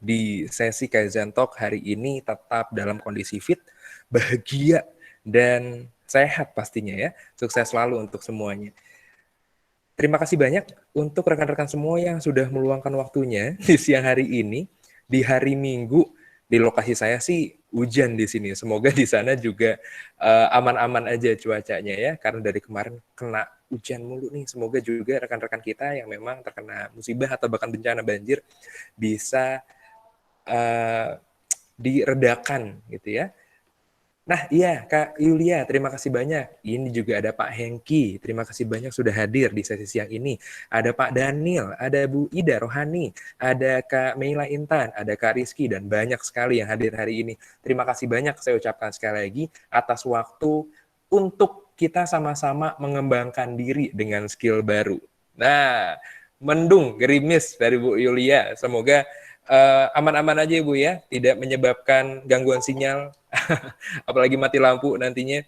di sesi Kaizen Talk hari ini tetap dalam kondisi fit, bahagia, dan sehat pastinya ya. Sukses selalu untuk semuanya. Terima kasih banyak untuk rekan-rekan semua yang sudah meluangkan waktunya di siang hari ini, di hari Minggu. Di lokasi saya sih hujan di sini. Semoga di sana juga aman-aman aja cuacanya ya, karena dari kemarin kena hujan mulu nih. Semoga juga rekan-rekan kita yang memang terkena musibah atau bahkan bencana banjir bisa diredakan gitu ya. Nah iya Kak Yulia, terima kasih banyak. Ini juga ada Pak Hengki, terima kasih banyak sudah hadir di sesi siang ini. Ada Pak Daniel, ada Bu Ida Rohani, ada Kak Meila Intan, ada Kak Rizky, dan banyak sekali yang hadir hari ini. Terima kasih banyak saya ucapkan sekali lagi atas waktu untuk kita sama-sama mengembangkan diri dengan skill baru. Nah, mendung, gerimis dari Bu Yulia. Semoga aman-aman aja Ibu ya, tidak menyebabkan gangguan sinyal, apalagi mati lampu nantinya.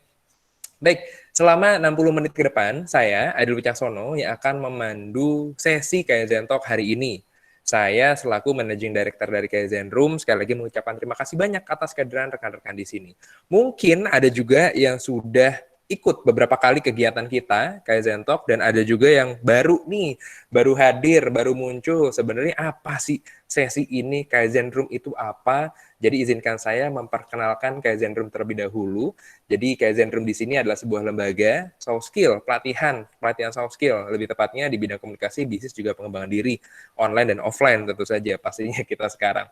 Baik, selama 60 menit ke depan, saya, Adil Wicaksono, yang akan memandu sesi Kaizen Talk hari ini. Saya selaku Managing Director dari Kaizen Room, sekali lagi mengucapkan terima kasih banyak atas kehadiran rekan-rekan di sini. Mungkin ada juga yang sudah ikut beberapa kali kegiatan kita, Kaizen Talk, dan ada juga yang baru nih, baru hadir, baru muncul. Sebenarnya apa sih sesi ini, Kaizen Room itu apa? Jadi izinkan saya memperkenalkan Kaizen Room terlebih dahulu. Jadi Kaizen Room di sini adalah sebuah lembaga soft skill, pelatihan soft skill, lebih tepatnya di bidang komunikasi, bisnis, juga pengembangan diri, online dan offline tentu saja pastinya kita sekarang.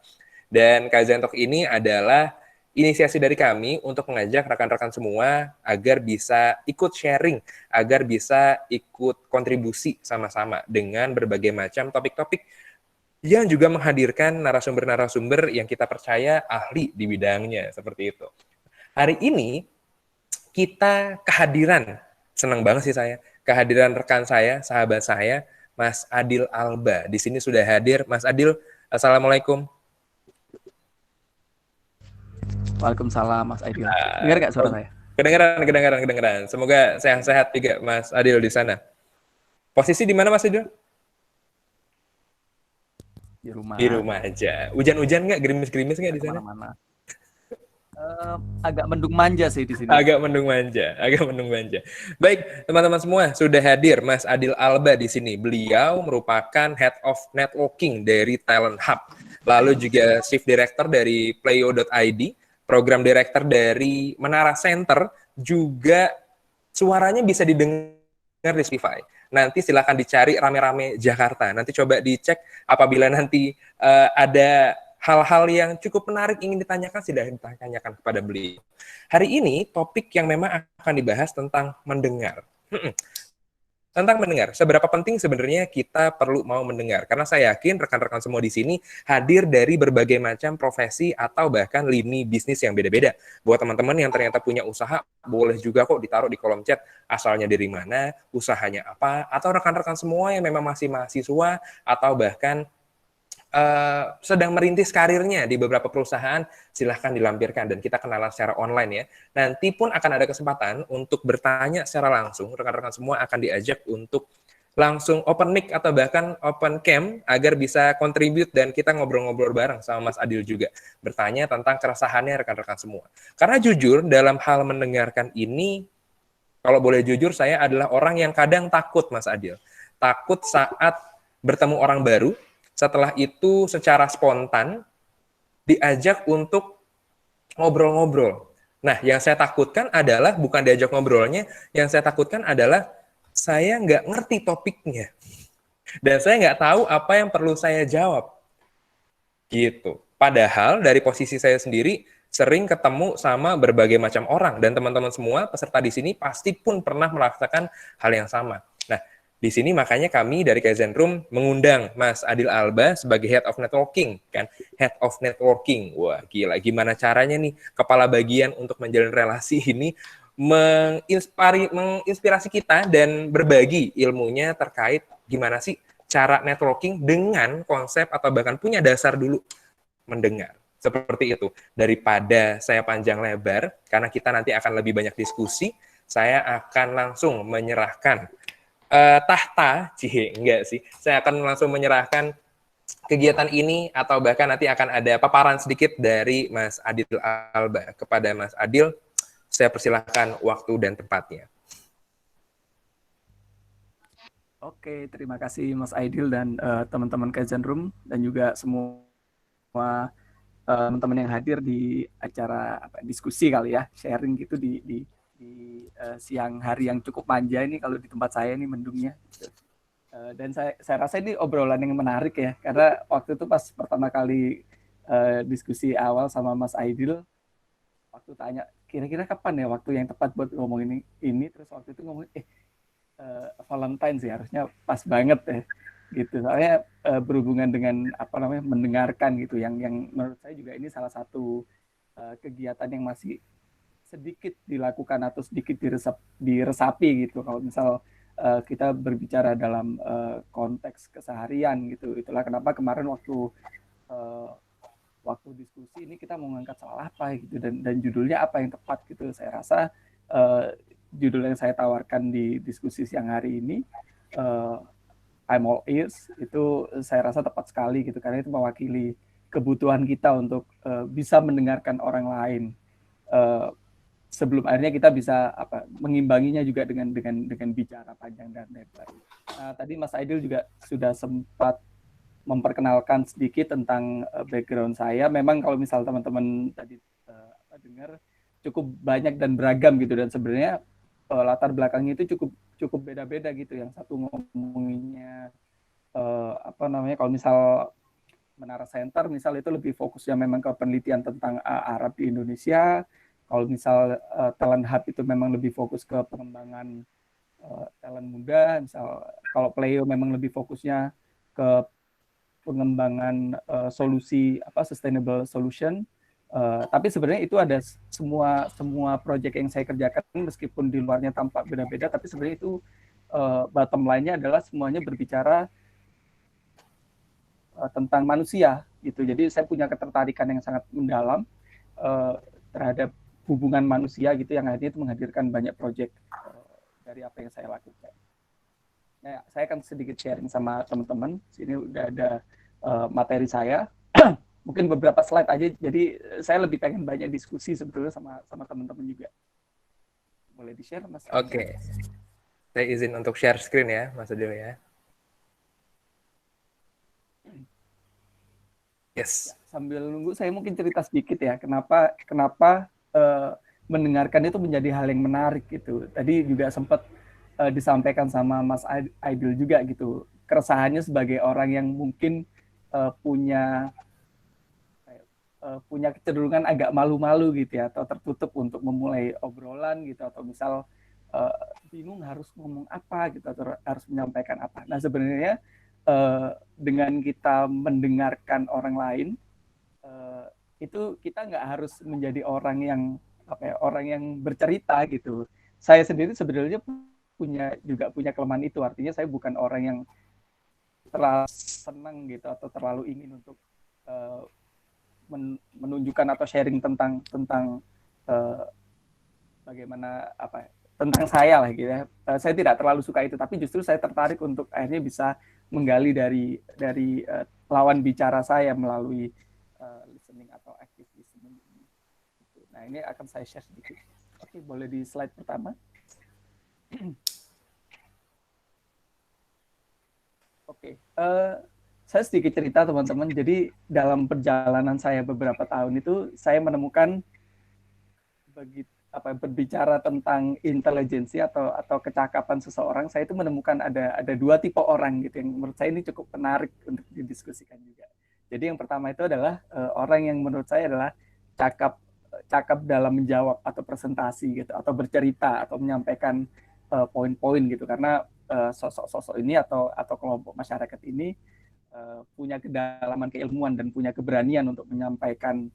Dan Kaizen Talk ini adalah inisiasi dari kami untuk mengajak rekan-rekan semua agar bisa ikut sharing, agar bisa ikut kontribusi sama-sama dengan berbagai macam topik-topik yang juga menghadirkan narasumber-narasumber yang kita percaya ahli di bidangnya, seperti itu. Hari ini kita kehadiran, senang banget sih saya, kehadiran rekan saya, sahabat saya, Mas Adil Alba. Di sini sudah hadir. Mas Adil, Assalamualaikum. Waalaikumsalam Mas Aidil. Dengar nggak suara saya? Kedengeran. Semoga sehat-sehat juga Mas Adil di sana. Posisi di mana Mas Adil? Di rumah. Di rumah aja. Hujan-hujan nggak? Gerimis-gerimis nggak di sana? Kemana-mana. Agak mendung manja sih di sini. Agak mendung manja. Baik, teman-teman semua, sudah hadir Mas Adil Alba di sini. Beliau merupakan Head of Networking dari Talent Hub. Lalu juga Chief Director dari Playo.id, Program Director dari Menara Center, juga suaranya bisa didengar di Spotify. Nanti silakan dicari Rame-Rame Jakarta. Nanti coba dicek apabila nanti ada hal-hal yang cukup menarik ingin ditanyakan, silahkan ditanyakan kepada beliau. Hari ini topik yang memang akan dibahas tentang mendengar. Tentang mendengar, seberapa penting sebenarnya kita perlu mau mendengar. Karena saya yakin rekan-rekan semua di sini hadir dari berbagai macam profesi atau bahkan lini bisnis yang beda-beda. Buat teman-teman yang ternyata punya usaha, boleh juga kok ditaruh di kolom chat asalnya dari mana, usahanya apa, atau rekan-rekan semua yang memang masih mahasiswa atau bahkan sedang merintis karirnya di beberapa perusahaan, silahkan dilampirkan dan kita kenalan secara online ya. Nanti pun akan ada kesempatan untuk bertanya secara langsung, rekan-rekan semua akan diajak untuk langsung open mic atau bahkan open cam agar bisa contribute dan kita ngobrol-ngobrol bareng sama Mas Adil juga. Bertanya tentang keresahannya rekan-rekan semua. Karena jujur dalam hal mendengarkan ini, kalau boleh jujur saya adalah orang yang kadang takut Mas Adil. Takut saat bertemu orang baru, setelah itu secara spontan diajak untuk ngobrol-ngobrol. Nah, yang saya takutkan adalah bukan diajak ngobrolnya, yang saya takutkan adalah saya nggak ngerti topiknya. Dan saya nggak tahu apa yang perlu saya jawab. Gitu. Padahal dari posisi saya sendiri sering ketemu sama berbagai macam orang. Dan teman-teman semua peserta di sini pasti pun pernah merasakan hal yang sama. Nah, di sini makanya kami dari Kaizen Room mengundang Mas Adil Alba sebagai Head of Networking, kan? Head of Networking. Wah, gila. Gimana caranya nih kepala bagian untuk menjalin relasi ini menginspirasi kita dan berbagi ilmunya terkait gimana sih cara networking dengan konsep atau bahkan punya dasar dulu mendengar. Seperti itu. Daripada saya panjang lebar, karena kita nanti akan lebih banyak diskusi, saya akan langsung menyerahkan tahta, enggak sih. Saya akan langsung menyerahkan kegiatan ini atau bahkan nanti akan ada paparan sedikit dari Mas Adil Alba. Kepada Mas Adil, saya persilahkan waktu dan tempatnya. Oke, terima kasih Mas Aidil dan teman-teman Kaizen Room dan juga semua teman-teman yang hadir di acara diskusi kali ya, sharing gitu di siang hari yang cukup manja ini kalau di tempat saya ini mendungnya. Gitu. Dan saya rasa ini obrolan yang menarik ya, karena waktu itu pas pertama kali diskusi awal sama Mas Aidil, waktu tanya kira-kira kapan ya waktu yang tepat buat ngomong ini terus waktu itu ngomong Valentine sih harusnya pas banget ya gitu, soalnya berhubungan dengan apa namanya mendengarkan gitu yang menurut saya juga ini salah satu kegiatan yang masih sedikit dilakukan atau sedikit diresapi gitu kalau misal kita berbicara dalam konteks keseharian gitu. Itulah kenapa kemarin uh, waktu diskusi ini kita mau ngangkat soal apa gitu dan judulnya apa yang tepat gitu. Saya rasa judul yang saya tawarkan di diskusi siang hari ini I'm all ears itu saya rasa tepat sekali gitu karena itu mewakili kebutuhan kita untuk bisa mendengarkan orang lain sebelum akhirnya kita bisa mengimbanginya juga dengan bicara panjang dan lebar. Nah, tadi Mas Aidil juga sudah sempat memperkenalkan sedikit tentang background saya. Memang kalau misal teman-teman tadi dengar cukup banyak dan beragam gitu dan sebenarnya latar belakangnya itu cukup beda-beda gitu. Yang satu ngomonginnya kalau misal Menara Center misal itu lebih fokusnya memang ke penelitian tentang Arab di Indonesia. Kalau misal Talent Hub itu memang lebih fokus ke pengembangan talent muda. Misal kalau Pleo memang lebih fokusnya ke pengembangan solusi sustainable solution. Tapi sebenarnya itu ada semua proyek yang saya kerjakan meskipun di luarnya tampak beda-beda, tapi sebenarnya itu bottom line-nya adalah semuanya berbicara tentang manusia gitu. Jadi saya punya ketertarikan yang sangat mendalam terhadap hubungan manusia gitu yang akhirnya itu menghadirkan banyak proyek dari apa yang saya lakukan. Nah, saya akan sedikit sharing sama teman-teman. Sini udah ada materi saya. Mungkin beberapa slide aja. Jadi saya lebih pengen banyak diskusi sebetulnya sama teman-teman juga. Boleh di-share, Mas? Oke. Saya izin untuk share screen ya, Mas Adil ya. Yes. Ya, sambil nunggu saya mungkin cerita sedikit ya. Kenapa mendengarkan itu menjadi hal yang menarik gitu. Tadi juga sempat disampaikan sama Mas Aidil juga gitu. Keresahannya sebagai orang yang mungkin punya kecenderungan agak malu-malu gitu ya, atau tertutup untuk memulai obrolan gitu, atau misal bingung harus ngomong apa gitu, atau harus menyampaikan apa. Nah sebenarnya dengan kita mendengarkan orang lain, itu kita nggak harus menjadi orang yang bercerita gitu. Saya sendiri sebenarnya punya kelemahan itu, artinya saya bukan orang yang terlalu senang gitu atau terlalu ingin untuk menunjukkan atau sharing tentang bagaimana tentang saya lah gitu ya. Saya tidak terlalu suka itu, tapi justru saya tertarik untuk akhirnya bisa menggali dari lawan bicara saya melalui listening atau active listening. Nah, ini akan saya share sedikit. Oke, boleh di slide pertama. Oke, saya sedikit cerita teman-teman. Jadi dalam perjalanan saya beberapa tahun itu saya menemukan berbicara tentang intelijensi atau kecakapan seseorang, saya itu menemukan ada dua tipe orang gitu yang menurut saya ini cukup menarik untuk didiskusikan juga. Jadi yang pertama itu adalah orang yang menurut saya adalah cakap dalam menjawab atau presentasi gitu atau bercerita atau menyampaikan poin-poin gitu, karena sosok-sosok ini atau kelompok masyarakat ini punya kedalaman keilmuan dan punya keberanian untuk menyampaikan,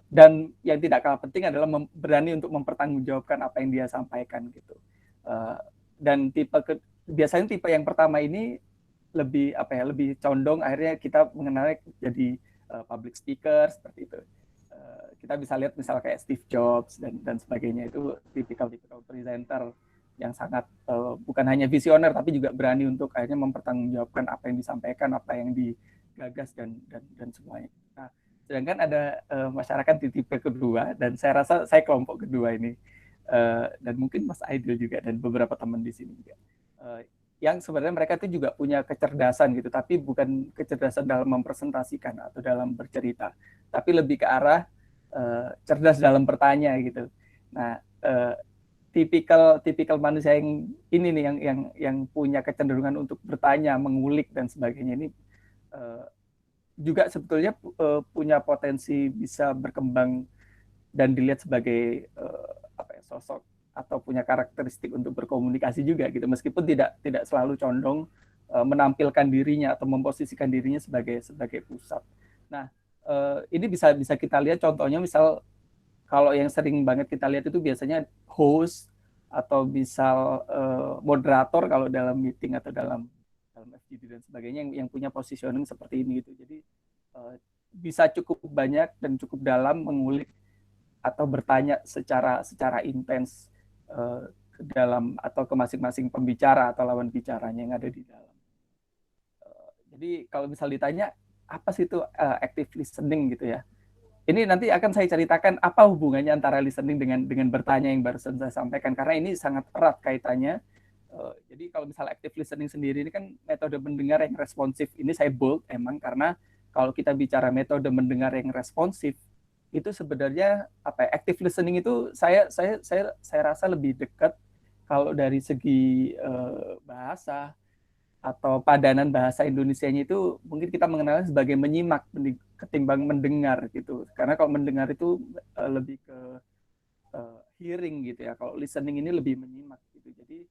dan yang tidak kalah penting adalah berani untuk mempertanggungjawabkan apa yang dia sampaikan gitu. Dan biasanya tipe yang pertama ini lebih condong akhirnya kita mengenalnya jadi public speaker seperti itu. Kita bisa lihat misal kayak Steve Jobs dan sebagainya, itu tipikal presenter yang sangat bukan hanya visioner tapi juga berani untuk akhirnya mempertanggungjawabkan apa yang disampaikan, apa yang bergagas dan semuanya. Nah, sedangkan ada masyarakat di tipe kedua, dan saya rasa saya kelompok kedua ini, dan mungkin Mas Aidil juga dan beberapa teman di sini juga, yang sebenarnya mereka itu juga punya kecerdasan gitu, tapi bukan kecerdasan dalam mempresentasikan atau dalam bercerita, tapi lebih ke arah cerdas dalam bertanya gitu. Nah, tipikal manusia yang ini nih, yang punya kecenderungan untuk bertanya, mengulik dan sebagainya ini juga sebetulnya punya potensi bisa berkembang dan dilihat sebagai sosok atau punya karakteristik untuk berkomunikasi juga gitu, meskipun tidak selalu condong menampilkan dirinya atau memposisikan dirinya sebagai pusat. Nah, ini bisa kita lihat contohnya, misal kalau yang sering banget kita lihat itu biasanya host atau misal moderator kalau dalam meeting atau dalam FGD dan sebagainya, yang punya positioning seperti ini gitu. Jadi bisa cukup banyak dan cukup dalam mengulik atau bertanya secara intens ke dalam atau ke masing-masing pembicara atau lawan bicaranya yang ada di dalam. Jadi kalau misal ditanya apa sih itu active listening gitu ya, ini nanti akan saya ceritakan apa hubungannya antara listening dengan bertanya yang barusan saya sampaikan, karena ini sangat erat kaitannya. Jadi kalau misalnya active listening sendiri ini kan metode mendengar yang responsif. Ini saya bold emang, karena kalau kita bicara metode mendengar yang responsif, itu sebenarnya active listening itu saya rasa lebih dekat kalau dari segi bahasa atau padanan bahasa Indonesianya itu mungkin kita mengenalnya sebagai menyimak ketimbang mendengar gitu. Karena kalau mendengar itu lebih ke hearing gitu ya. Kalau listening ini lebih menyimak gitu. Jadi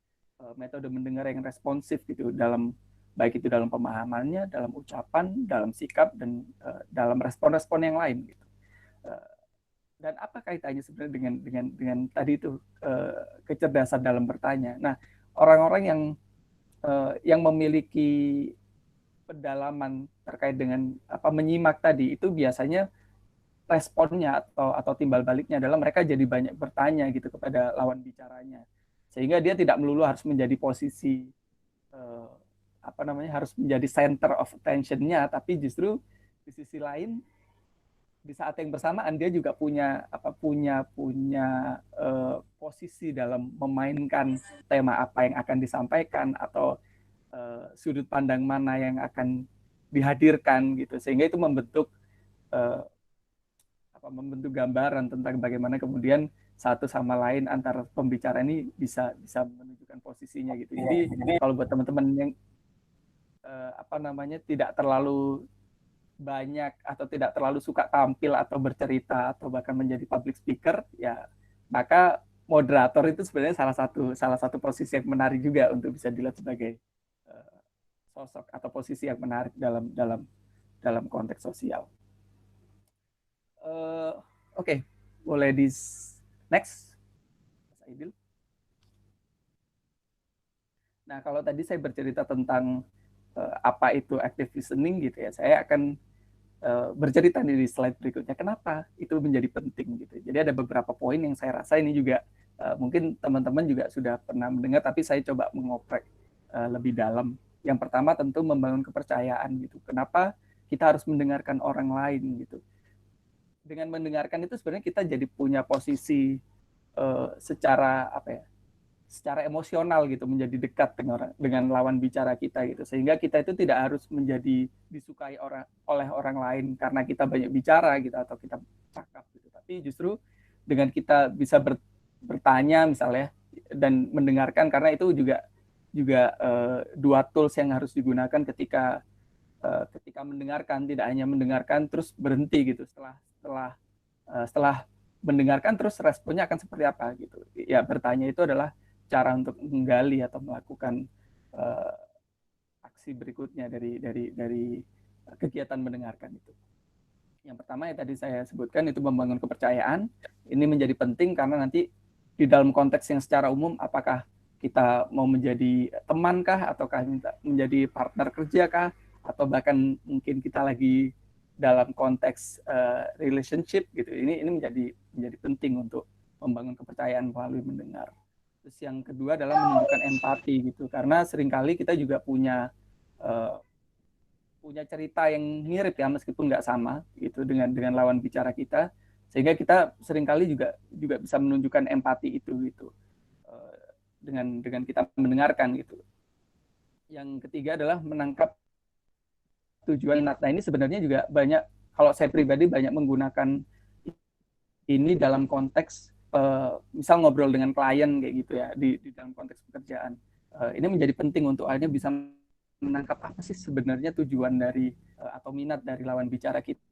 metode mendengar yang responsif gitu, dalam baik itu dalam pemahamannya, dalam ucapan, dalam sikap, dan dalam respon-respon yang lain gitu. Dan apa kaitannya sebenarnya dengan tadi itu kecerdasan dalam bertanya. Nah, orang-orang yang memiliki pendalaman terkait dengan menyimak tadi itu biasanya responnya atau timbal baliknya adalah mereka jadi banyak bertanya gitu kepada lawan bicaranya, sehingga dia tidak melulu harus menjadi posisi harus menjadi center of attention-nya, tapi justru di sisi lain di saat yang bersamaan dia juga punya posisi dalam memainkan tema apa yang akan disampaikan atau sudut pandang mana yang akan dihadirkan gitu, sehingga itu membentuk gambaran tentang bagaimana kemudian satu sama lain antar pembicara ini bisa menunjukkan posisinya gitu. Jadi kalau buat teman-teman yang tidak terlalu banyak atau tidak terlalu suka tampil atau bercerita atau bahkan menjadi public speaker, ya maka moderator itu sebenarnya salah satu posisi yang menarik juga untuk bisa dilihat sebagai sosok atau posisi yang menarik dalam konteks sosial. Oke, boleh di next, Mas Aidil. Nah, kalau tadi saya bercerita tentang apa itu active listening gitu ya, saya akan bercerita di slide berikutnya kenapa itu menjadi penting gitu. Jadi ada beberapa poin yang saya rasa ini juga mungkin teman-teman juga sudah pernah mendengar, tapi saya coba mengoprek lebih dalam. Yang pertama tentu membangun kepercayaan gitu. Kenapa kita harus mendengarkan orang lain gitu. Dengan mendengarkan itu sebenarnya kita jadi punya posisi secara emosional gitu, menjadi dekat dengan lawan bicara kita gitu, sehingga kita itu tidak harus menjadi disukai oleh orang lain karena kita banyak bicara gitu atau kita cakap gitu, tapi justru dengan kita bisa bertanya misalnya dan mendengarkan, karena itu juga dua tools yang harus digunakan ketika mendengarkan. Tidak hanya mendengarkan terus berhenti gitu, setelah mendengarkan terus responnya akan seperti apa gitu ya. Bertanya itu adalah cara untuk menggali atau melakukan aksi berikutnya dari kegiatan mendengarkan itu. Yang pertama yang tadi saya sebutkan itu membangun kepercayaan. Ini menjadi penting karena nanti di dalam konteks yang secara umum, apakah kita mau menjadi teman kah, ataukah menjadi partner kerja kah, atau bahkan mungkin kita lagi dalam konteks relationship gitu. Ini menjadi penting untuk membangun kepercayaan melalui mendengar. Terus yang kedua adalah menunjukkan empati gitu, karena seringkali kita juga punya punya cerita yang mirip ya, meskipun nggak sama gitu dengan lawan bicara kita, sehingga kita seringkali juga bisa menunjukkan empati itu gitu dengan kita mendengarkan gitu. Yang ketiga adalah menangkap tujuan minat. Nah ini sebenarnya juga banyak, kalau saya pribadi banyak menggunakan ini dalam konteks misal ngobrol dengan klien kayak gitu ya, di dalam konteks pekerjaan. Ini menjadi penting untuk akhirnya bisa menangkap apa sih sebenarnya tujuan dari atau minat dari lawan bicara kita,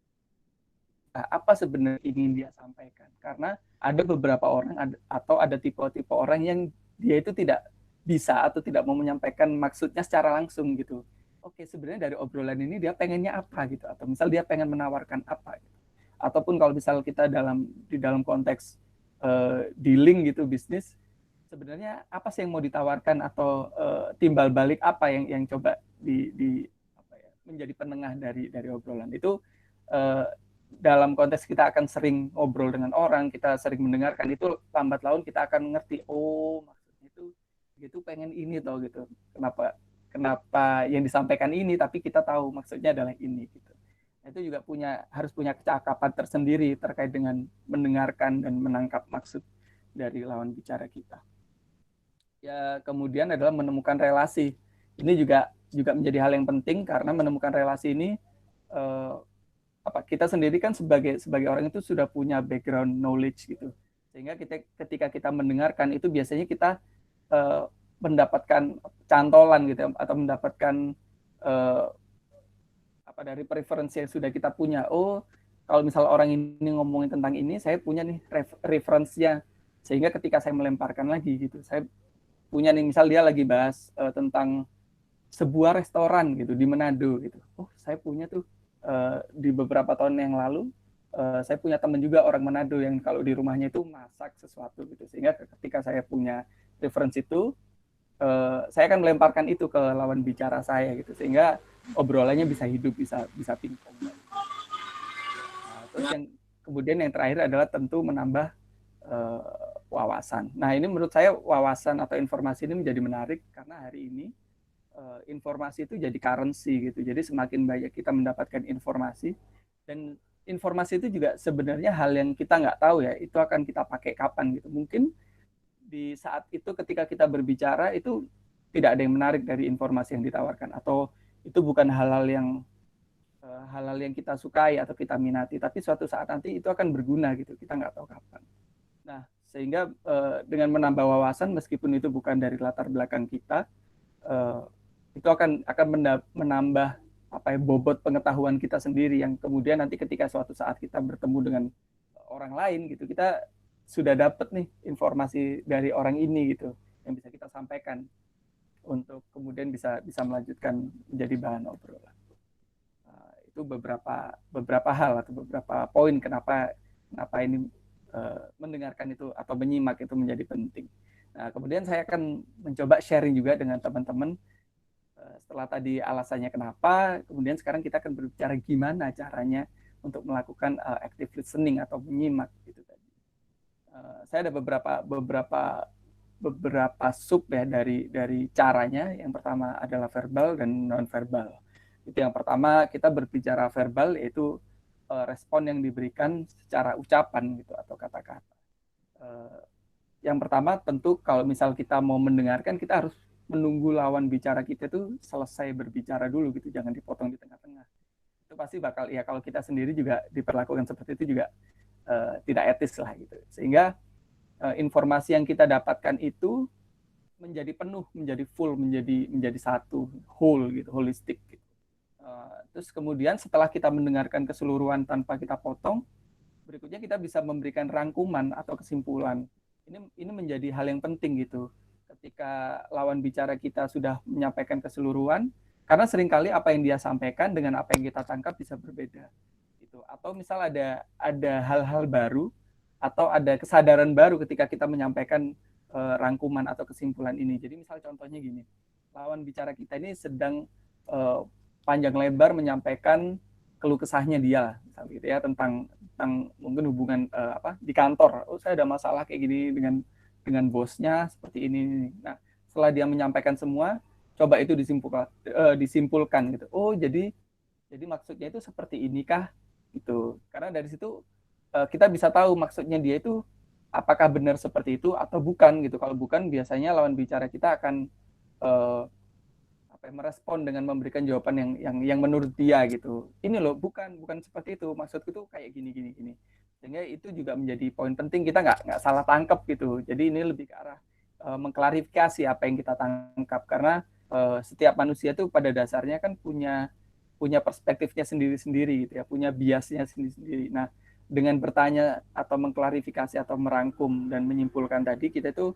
apa sebenarnya ingin dia sampaikan. Karena ada beberapa orang atau ada tipe-tipe orang yang dia itu tidak bisa atau tidak mau menyampaikan maksudnya secara langsung gitu. Oke, sebenarnya dari obrolan ini dia pengennya apa gitu, atau misal dia pengen menawarkan apa gitu. Ataupun kalau misal kita di dalam konteks dealing gitu, bisnis, sebenarnya apa sih yang mau ditawarkan, atau timbal balik apa yang coba di apa ya, menjadi penengah dari obrolan itu. Dalam konteks kita akan sering ngobrol dengan orang, kita sering mendengarkan, itu lambat laun kita akan ngerti, oh maksudnya itu gitu, pengen ini toh gitu, kenapa yang disampaikan ini, tapi kita tahu maksudnya adalah ini gitu. Itu juga harus punya kecakapan tersendiri terkait dengan mendengarkan dan menangkap maksud dari lawan bicara kita. Ya, kemudian adalah menemukan relasi. Ini juga menjadi hal yang penting, karena menemukan relasi ini kita sendiri kan sebagai orang itu sudah punya background knowledge gitu, sehingga ketika kita mendengarkan itu biasanya kita mendapatkan cantolan gitu, atau mendapatkan dari preferensi yang sudah kita punya. Oh, kalau misal orang ini ngomongin tentang ini, saya punya nih referensinya, sehingga ketika saya melemparkan lagi gitu, saya punya nih, misal dia lagi bahas tentang sebuah restoran gitu di Manado gitu. Oh, saya punya tuh di beberapa tahun yang lalu, saya punya teman juga orang Manado yang kalau di rumahnya itu masak sesuatu gitu, sehingga ketika saya punya referensi itu, saya akan melemparkan itu ke lawan bicara saya gitu, sehingga obrolannya bisa hidup, bisa pingpong. Nah, terus kemudian yang terakhir adalah tentu menambah wawasan. Nah, ini menurut saya wawasan atau informasi ini menjadi menarik, karena hari ini informasi itu jadi currency gitu. Jadi semakin banyak kita mendapatkan informasi, dan informasi itu juga sebenarnya hal yang kita nggak tahu ya, itu akan kita pakai kapan gitu. Mungkin di saat itu ketika kita berbicara itu tidak ada yang menarik dari informasi yang ditawarkan, atau itu bukan hal-hal yang kita sukai atau kita minati, tapi suatu saat nanti itu akan berguna gitu, kita nggak tahu kapan. Nah, sehingga dengan menambah wawasan, meskipun itu bukan dari latar belakang kita, itu akan menambah bobot pengetahuan kita sendiri, yang kemudian nanti ketika suatu saat kita bertemu dengan orang lain gitu, kita sudah dapat nih informasi dari orang ini gitu, yang bisa kita sampaikan untuk kemudian bisa melanjutkan menjadi bahan obrolan. Itu beberapa hal atau beberapa poin kenapa ini mendengarkan itu atau menyimak itu menjadi penting. Nah, kemudian saya akan mencoba sharing juga dengan teman-teman. Setelah tadi alasannya kenapa, kemudian sekarang kita akan berbicara gimana caranya untuk melakukan active listening atau menyimak gitu tadi. Saya ada beberapa sub ya dari caranya. Yang pertama adalah verbal dan non verbal. Itu yang pertama, kita berbicara verbal yaitu respon yang diberikan secara ucapan gitu atau kata-kata. Yang pertama tentu kalau misal kita mau mendengarkan, kita harus menunggu lawan bicara kita itu selesai berbicara dulu gitu, jangan dipotong di tengah-tengah. Itu pasti bakal, ya kalau kita sendiri juga diperlakukan seperti itu juga tidak etis lah gitu. Sehingga informasi yang kita dapatkan itu menjadi penuh, menjadi full, menjadi satu whole gitu, holistik gitu. Terus kemudian setelah kita mendengarkan keseluruhan tanpa kita potong, berikutnya kita bisa memberikan rangkuman atau kesimpulan. Ini menjadi hal yang penting gitu. Ketika lawan bicara kita sudah menyampaikan keseluruhan, karena seringkali apa yang dia sampaikan dengan apa yang kita tangkap bisa berbeda. Gitu. Atau misal ada hal-hal baru atau ada kesadaran baru ketika kita menyampaikan rangkuman atau kesimpulan ini. Jadi misal contohnya gini, lawan bicara kita ini sedang panjang lebar menyampaikan keluh kesahnya dia, misalnya gitu ya, tentang mungkin hubungan di kantor. Oh, saya ada masalah kayak gini dengan bosnya seperti ini. Nah, setelah dia menyampaikan semua, coba itu disimpulkan gitu. Oh, jadi Jadi maksudnya itu seperti inikah gitu. Karena dari situ kita bisa tahu maksudnya dia itu apakah benar seperti itu atau bukan gitu. Kalau bukan, biasanya lawan bicara kita akan uh, merespon dengan memberikan jawaban yang menurut dia gitu. Ini loh, bukan seperti itu. Maksudku tuh kayak gini gini gini. Sehingga itu juga menjadi poin penting, kita nggak salah tangkap gitu. Jadi ini lebih ke arah mengklarifikasi apa yang kita tangkap, karena setiap manusia tuh pada dasarnya kan punya perspektifnya sendiri-sendiri gitu ya, punya biasnya sendiri-sendiri. Nah, dengan bertanya atau mengklarifikasi atau merangkum dan menyimpulkan tadi, kita itu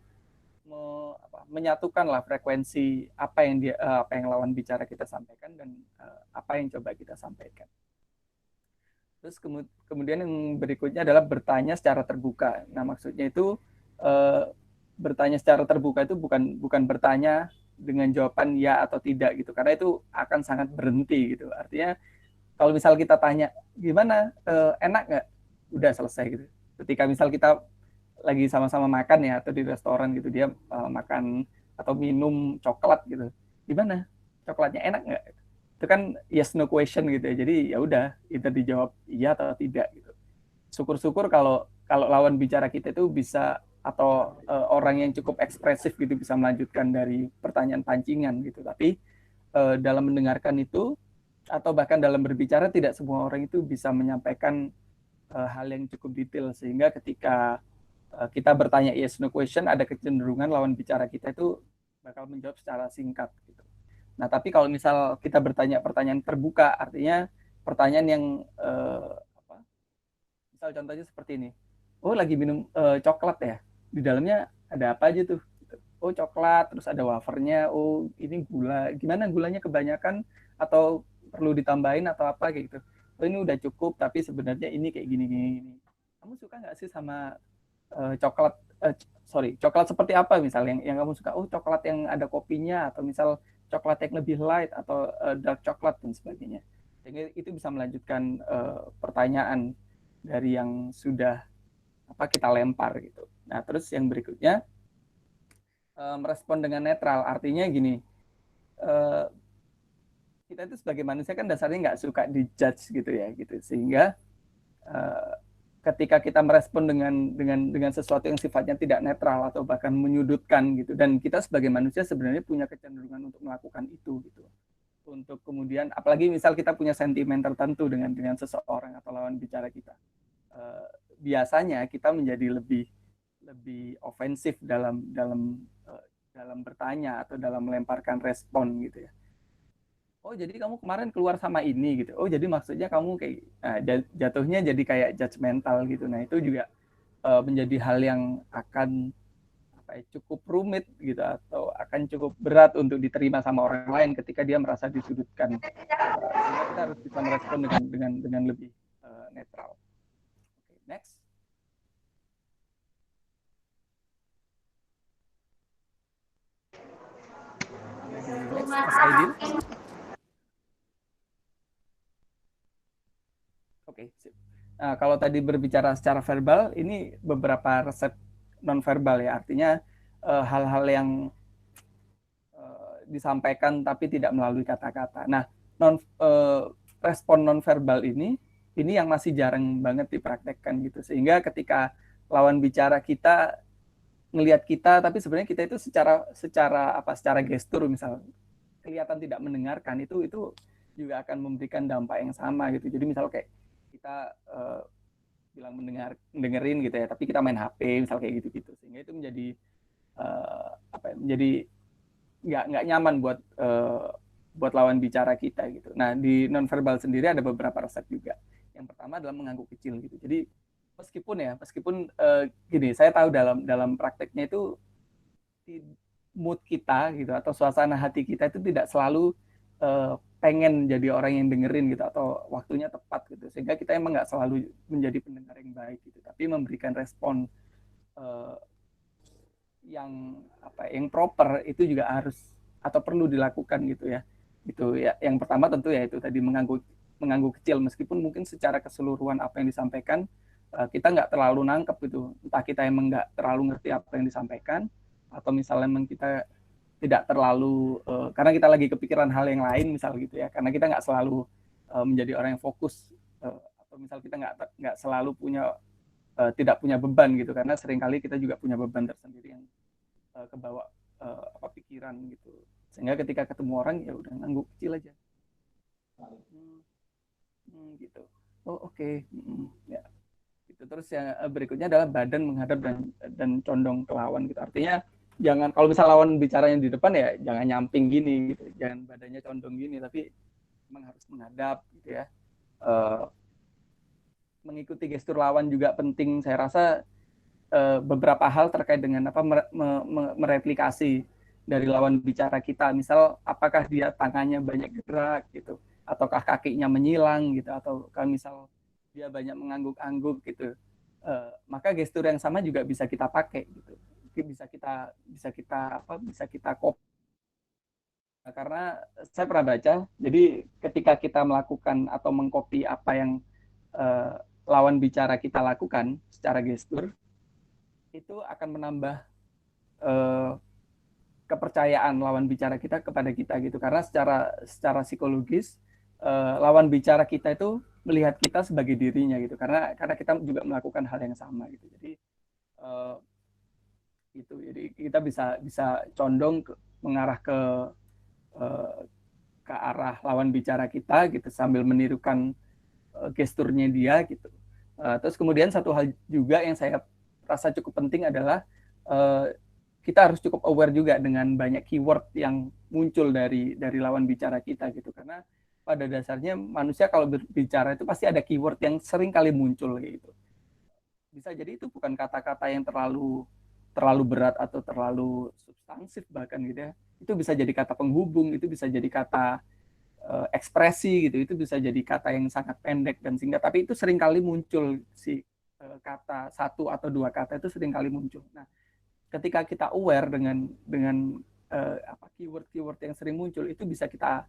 menyatukan lah frekuensi apa yang lawan bicara kita sampaikan dan apa yang coba kita sampaikan. Terus kemudian yang berikutnya adalah bertanya secara terbuka. Nah, maksudnya itu bertanya secara terbuka itu bukan bertanya dengan jawaban ya atau tidak gitu, karena itu akan sangat berhenti gitu. Artinya kalau misal kita tanya gimana, enak nggak, udah selesai gitu. Ketika misal kita lagi sama-sama makan ya, atau di restoran gitu, dia makan atau minum coklat gitu, gimana coklatnya, enak nggak, itu kan yes no question gitu ya. Jadi ya udah, itu dijawab iya atau tidak gitu. Syukur-syukur kalau lawan bicara kita itu bisa, atau orang yang cukup ekspresif gitu, bisa melanjutkan dari pertanyaan pancingan gitu. Tapi dalam mendengarkan itu atau bahkan dalam berbicara, tidak semua orang itu bisa menyampaikan hal yang cukup detail, sehingga ketika kita bertanya yes no question, ada kecenderungan lawan bicara kita itu bakal menjawab secara singkat gitu. Nah, tapi kalau misal kita bertanya pertanyaan terbuka, artinya pertanyaan yang misal contohnya seperti ini. Oh, lagi minum coklat ya? Di dalamnya ada apa aja tuh? Oh, coklat, terus ada wafernya. Oh, ini gula. Gimana, gulanya kebanyakan atau perlu ditambahin atau apa kayak gitu? Oh, ini udah cukup, tapi sebenarnya ini kayak gini gini gini. Kamu suka nggak sih sama coklat? Coklat seperti apa misal yang kamu suka? Oh, coklat yang ada kopinya, atau misal coklat yang lebih light, atau dark coklat dan sebagainya. Sehingga itu bisa melanjutkan pertanyaan dari yang sudah kita lempar gitu. Nah, terus yang berikutnya merespon dengan netral, artinya gini, kita itu sebagai manusia kan dasarnya nggak suka dijudge gitu ya, gitu. Sehingga ketika kita merespon dengan sesuatu yang sifatnya tidak netral atau bahkan menyudutkan gitu, dan kita sebagai manusia sebenarnya punya kecenderungan untuk melakukan itu gitu, untuk kemudian, apalagi misal kita punya sentimen tertentu dengan seseorang atau lawan bicara kita, biasanya kita menjadi lebih ofensif dalam bertanya atau dalam melemparkan respon gitu ya. Oh, jadi kamu kemarin keluar sama ini gitu. Oh, jadi maksudnya kamu kayak jatuhnya jadi kayak judgmental gitu. Nah, itu juga menjadi hal yang akan cukup rumit gitu, atau akan cukup berat untuk diterima sama orang lain ketika dia merasa disudutkan. Sehingga kita harus bisa merespon dengan lebih netral. Okay, next. Next, Mas Aidil. Oke, sip. Nah, kalau tadi berbicara secara verbal, ini beberapa resep non-verbal ya, artinya hal-hal yang disampaikan tapi tidak melalui kata-kata. Nah, respon non-verbal ini yang masih jarang banget dipraktekkan gitu, sehingga ketika lawan bicara kita ngelihat kita, tapi sebenarnya kita itu secara gestur misal kelihatan tidak mendengarkan, itu juga akan memberikan dampak yang sama gitu. Jadi misal kayak kita bilang mendengerin gitu ya, tapi kita main HP misal kayak gitu-gitu, sehingga itu menjadi menjadi nggak nyaman buat lawan bicara kita gitu. Nah, di nonverbal sendiri ada beberapa resep juga. Yang pertama adalah mengangguk kecil gitu. Jadi meskipun gini, saya tahu dalam prakteknya itu mood kita gitu, atau suasana hati kita itu tidak selalu pengen jadi orang yang dengerin gitu, atau waktunya tepat gitu, sehingga kita emang nggak selalu menjadi pendengar yang baik gitu, tapi memberikan respon yang proper itu juga harus atau perlu dilakukan gitu ya. Itu ya, yang pertama tentu ya itu tadi, mengangguk kecil, meskipun mungkin secara keseluruhan apa yang disampaikan kita nggak terlalu nangkep gitu, entah kita emang nggak terlalu ngerti apa yang disampaikan, atau misalnya emang kita tidak terlalu karena kita lagi kepikiran hal yang lain misal gitu ya, karena kita nggak selalu menjadi orang yang fokus, atau misal kita nggak selalu tidak punya beban gitu, karena seringkali kita juga punya beban tersendiri yang kebawa pikiran gitu, sehingga ketika ketemu orang ya udah ngangguk kecil aja. Gitu. Oh, oke. Ya gitu. Terus yang berikutnya adalah badan menghadap dan condong ke lawan gitu. Artinya jangan, kalau misal lawan bicaranya di depan ya jangan nyamping gini gitu, jangan badannya condong gini, tapi memang harus menghadap gitu ya. Mengikuti gestur lawan juga penting, saya rasa. Beberapa hal terkait dengan mereplikasi dari lawan bicara kita. Misal apakah dia tangannya banyak gerak gitu, ataukah kakinya menyilang gitu, atau kalau misal dia banyak mengangguk-angguk gitu. Maka gestur yang sama juga bisa kita pakai gitu. Bisa kita copy. Karena saya pernah baca, jadi ketika kita melakukan atau mengcopy apa yang lawan bicara kita lakukan secara gestur, itu akan menambah eh, kepercayaan lawan bicara kita kepada kita gitu, karena secara psikologis lawan bicara kita itu melihat kita sebagai dirinya gitu, karena kita juga melakukan hal yang sama gitu. Jadi eh, jadi kita bisa condong mengarah eh, ke arah lawan bicara kita gitu, sambil menirukan gesturnya dia gitu. Terus kemudian satu hal juga yang saya rasa cukup penting adalah kita harus cukup aware juga dengan banyak keyword yang muncul dari lawan bicara kita gitu, karena pada dasarnya manusia kalau berbicara itu pasti ada keyword yang sering kali muncul gitu. Bisa jadi itu bukan kata-kata yang terlalu berat atau terlalu substansif bahkan gitu ya. Itu bisa jadi kata penghubung, itu bisa jadi kata ekspresi gitu, itu bisa jadi kata yang sangat pendek dan singkat, tapi itu seringkali muncul si kata satu atau dua kata itu seringkali muncul. Nah, ketika kita aware dengan keyword-keyword yang sering muncul, itu bisa kita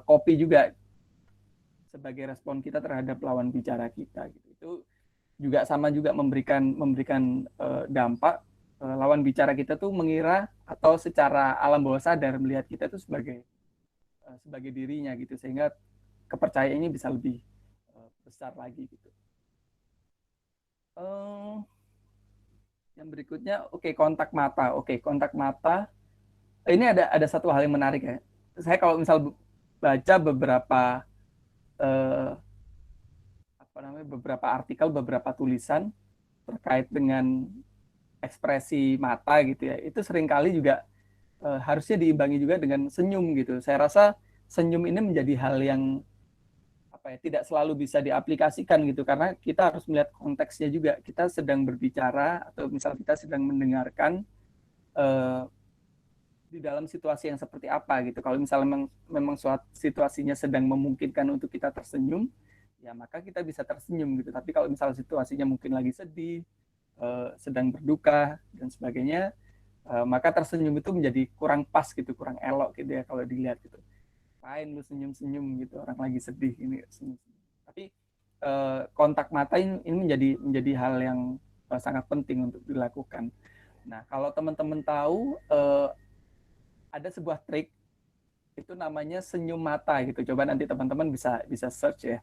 copy juga sebagai respon kita terhadap lawan bicara kita gitu. Itu juga sama juga memberikan dampak. Lawan bicara kita tuh mengira atau secara alam bawah sadar melihat kita tuh sebagai dirinya gitu, sehingga kepercayaannya bisa lebih besar lagi gitu. Yang berikutnya, kontak mata. Kontak mata. Ini ada satu hal yang menarik ya. Saya kalau misal baca beberapa artikel, beberapa tulisan terkait dengan ekspresi mata gitu ya, itu seringkali juga harusnya diimbangi juga dengan senyum gitu. Saya rasa senyum ini menjadi hal yang tidak selalu bisa diaplikasikan gitu, karena kita harus melihat konteksnya juga. Kita sedang berbicara atau misal kita sedang mendengarkan di dalam situasi yang seperti apa gitu. Kalau misalnya memang situasinya sedang memungkinkan untuk kita tersenyum, ya maka kita bisa tersenyum gitu. Tapi kalau misalnya situasinya mungkin lagi sedih, sedang berduka dan sebagainya, maka tersenyum itu menjadi kurang pas gitu, kurang elok gitu ya kalau dilihat gitu. Ngapain lu senyum-senyum gitu, orang lagi sedih ini senyum. Tapi kontak mata ini menjadi hal yang sangat penting untuk dilakukan. Nah, kalau teman-teman tahu ada sebuah trik itu namanya senyum mata gitu. Coba nanti teman-teman bisa search ya.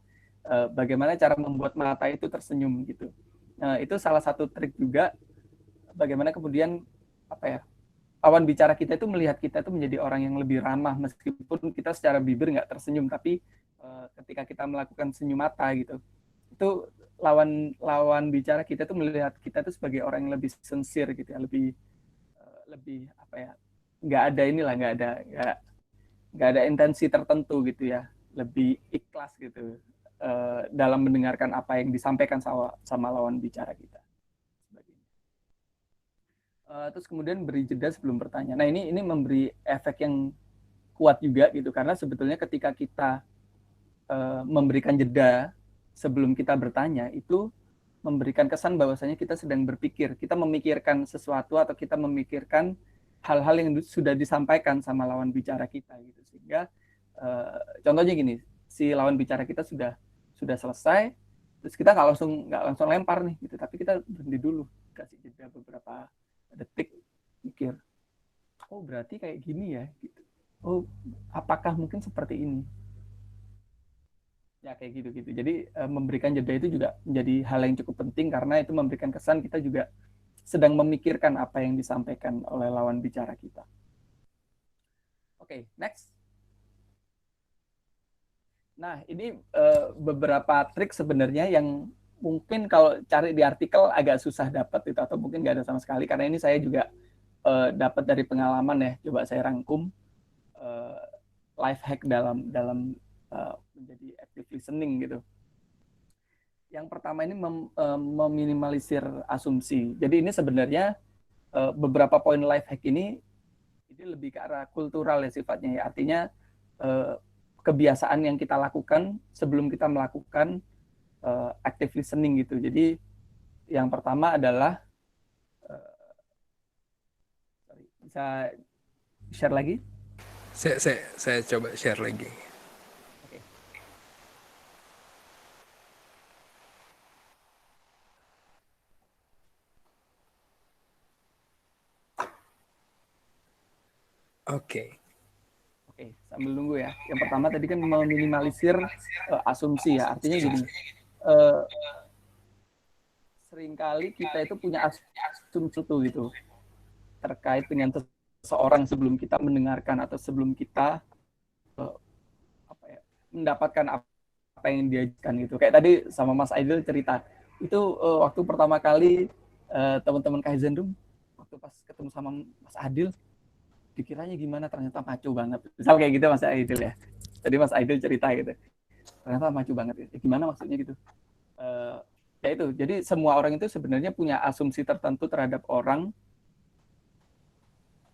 Bagaimana cara membuat mata itu tersenyum gitu. Itu salah satu trik juga bagaimana kemudian lawan bicara kita itu melihat kita itu menjadi orang yang lebih ramah, meskipun kita secara bibir nggak tersenyum, tapi ketika kita melakukan senyum mata gitu, itu lawan bicara kita itu melihat kita itu sebagai orang yang lebih sincere gitu ya, lebih nggak ada intensi tertentu gitu ya, lebih ikhlas gitu dalam mendengarkan apa yang disampaikan sama lawan bicara kita. Terus kemudian beri jeda sebelum bertanya. Nah, ini memberi efek yang kuat juga gitu, karena sebetulnya ketika kita memberikan jeda sebelum kita bertanya, itu memberikan kesan bahwasanya kita sedang berpikir, kita memikirkan sesuatu atau kita memikirkan hal-hal yang sudah disampaikan sama lawan bicara kita gitu. Sehingga contohnya gini, si lawan bicara kita sudah selesai, terus kita nggak langsung lempar nih gitu, tapi kita berhenti dulu, kasih jeda beberapa detik, mikir, oh berarti kayak gini ya gitu. Oh, apakah mungkin seperti ini? Ya kayak gitu-gitu. Jadi memberikan jeda itu juga menjadi hal yang cukup penting karena itu memberikan kesan kita juga sedang memikirkan apa yang disampaikan oleh lawan bicara kita. Oke, next. Nah, ini beberapa trik sebenarnya yang mungkin kalau cari di artikel agak susah dapat itu atau mungkin nggak ada sama sekali karena ini saya juga dapat dari pengalaman ya. Coba saya rangkum uh, life hack dalam dalam menjadi active listening gitu. Yang pertama ini meminimalisir asumsi. Jadi ini sebenarnya beberapa poin life hack ini lebih ke arah kultural ya sifatnya ya. Artinya kebiasaan yang kita lakukan sebelum kita melakukan active listening gitu. Jadi yang pertama adalah bisa share lagi? Saya coba share lagi. Oke. Oke. Oke, sambil nunggu ya. Yang pertama tadi kan meminimalisir asumsi ya. Artinya gini, seringkali kita itu punya asumsi gitu terkait dengan seseorang sebelum kita mendengarkan atau sebelum kita mendapatkan apa yang diajarkan gitu. Kayak tadi sama Mas Aidil cerita, itu waktu pertama kali teman-teman Kaizen Room, waktu pas ketemu sama Mas Adil, dikiranya gimana, ternyata maco banget. Misal kayak gitu Mas Aidil ya. Tadi Mas Aidil cerita gitu, ternyata maco banget. Ya, gimana maksudnya gitu? Ya itu, jadi semua orang itu sebenarnya punya asumsi tertentu terhadap orang,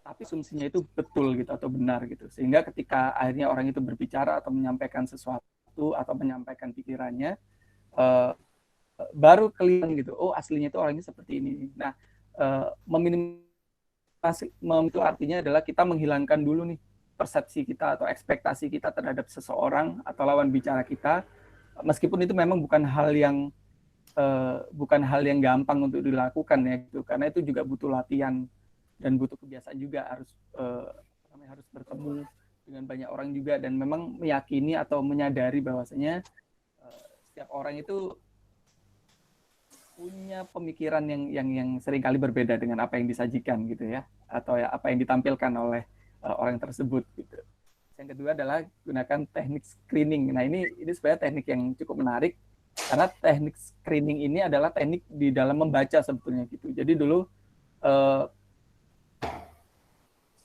tapi asumsinya itu betul gitu atau benar gitu. Sehingga ketika akhirnya orang itu berbicara atau menyampaikan sesuatu atau menyampaikan pikirannya, baru kelihatan gitu, oh aslinya itu orangnya seperti ini. Nah, meminimalisir itu artinya adalah kita menghilangkan dulu nih persepsi kita atau ekspektasi kita terhadap seseorang atau lawan bicara kita, meskipun itu memang bukan hal yang gampang untuk dilakukan ya gitu, karena itu juga butuh latihan dan butuh kebiasaan juga, harus bertemu dengan banyak orang juga dan memang meyakini atau menyadari bahwasanya setiap orang itu punya pemikiran yang seringkali berbeda dengan apa yang disajikan gitu ya, atau ya apa yang ditampilkan oleh orang tersebut gitu. Yang kedua adalah gunakan teknik screening. Nah ini sebenarnya teknik yang cukup menarik karena teknik screening ini adalah teknik di dalam membaca sebetulnya gitu. Jadi dulu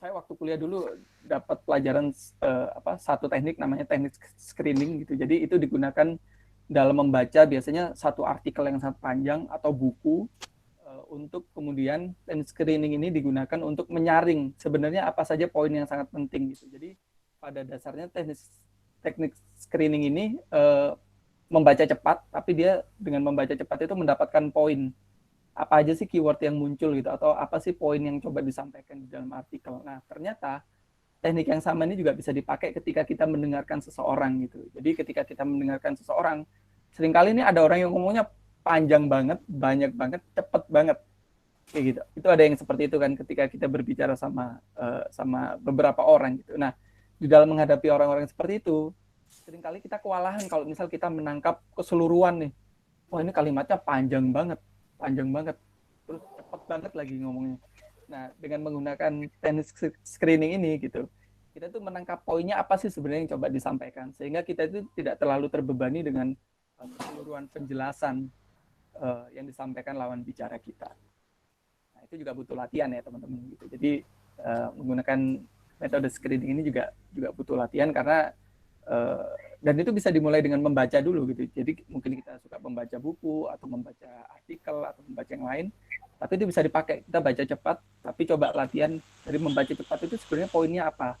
saya waktu kuliah dulu dapat pelajaran satu teknik namanya teknik screening gitu. Jadi itu digunakan dalam membaca biasanya satu artikel yang sangat panjang atau buku, untuk kemudian teknik screening ini digunakan untuk menyaring sebenarnya apa saja poin yang sangat penting gitu. Jadi pada dasarnya teknik screening ini membaca cepat, tapi dia dengan membaca cepat itu mendapatkan poin. Apa aja sih keyword yang muncul gitu, atau apa sih poin yang coba disampaikan di dalam artikel. Nah, ternyata teknik yang sama ini juga bisa dipakai ketika kita mendengarkan seseorang gitu. Jadi ketika kita mendengarkan seseorang, seringkali ini ada orang yang ngomongnya panjang banget, banyak banget, cepet banget. Kayak gitu. Itu ada yang seperti itu kan ketika kita berbicara sama beberapa orang gitu. Nah, di dalam menghadapi orang-orang seperti itu, seringkali kita kewalahan kalau misal kita menangkap keseluruhan nih. Wah, ini kalimatnya panjang banget, terus cepet banget lagi ngomongnya. Nah, dengan menggunakan teknik screening ini gitu, kita tuh menangkap poinnya apa sih sebenarnya yang coba disampaikan, sehingga kita itu tidak terlalu terbebani dengan keseluruhan penjelasan yang disampaikan lawan bicara kita. Nah, itu juga butuh latihan ya teman-teman gitu. Jadi menggunakan metode screening ini juga butuh latihan karena dan itu bisa dimulai dengan membaca dulu gitu. Jadi mungkin kita suka membaca buku atau membaca artikel atau membaca yang lain, tapi itu bisa dipakai. Kita baca cepat, tapi coba latihan dari membaca cepat itu sebenarnya poinnya apa,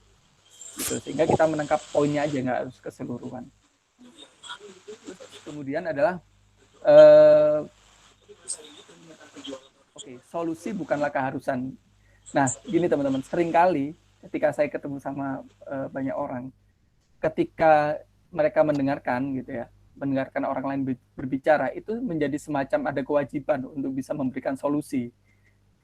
gitu. Sehingga kita menangkap poinnya aja, nggak harus keseluruhan. Kemudian adalah solusi bukanlah keharusan. Nah, gini teman-teman, seringkali ketika saya ketemu sama banyak orang, ketika mereka mendengarkan gitu ya, mendengarkan orang lain berbicara, itu menjadi semacam ada kewajiban untuk bisa memberikan solusi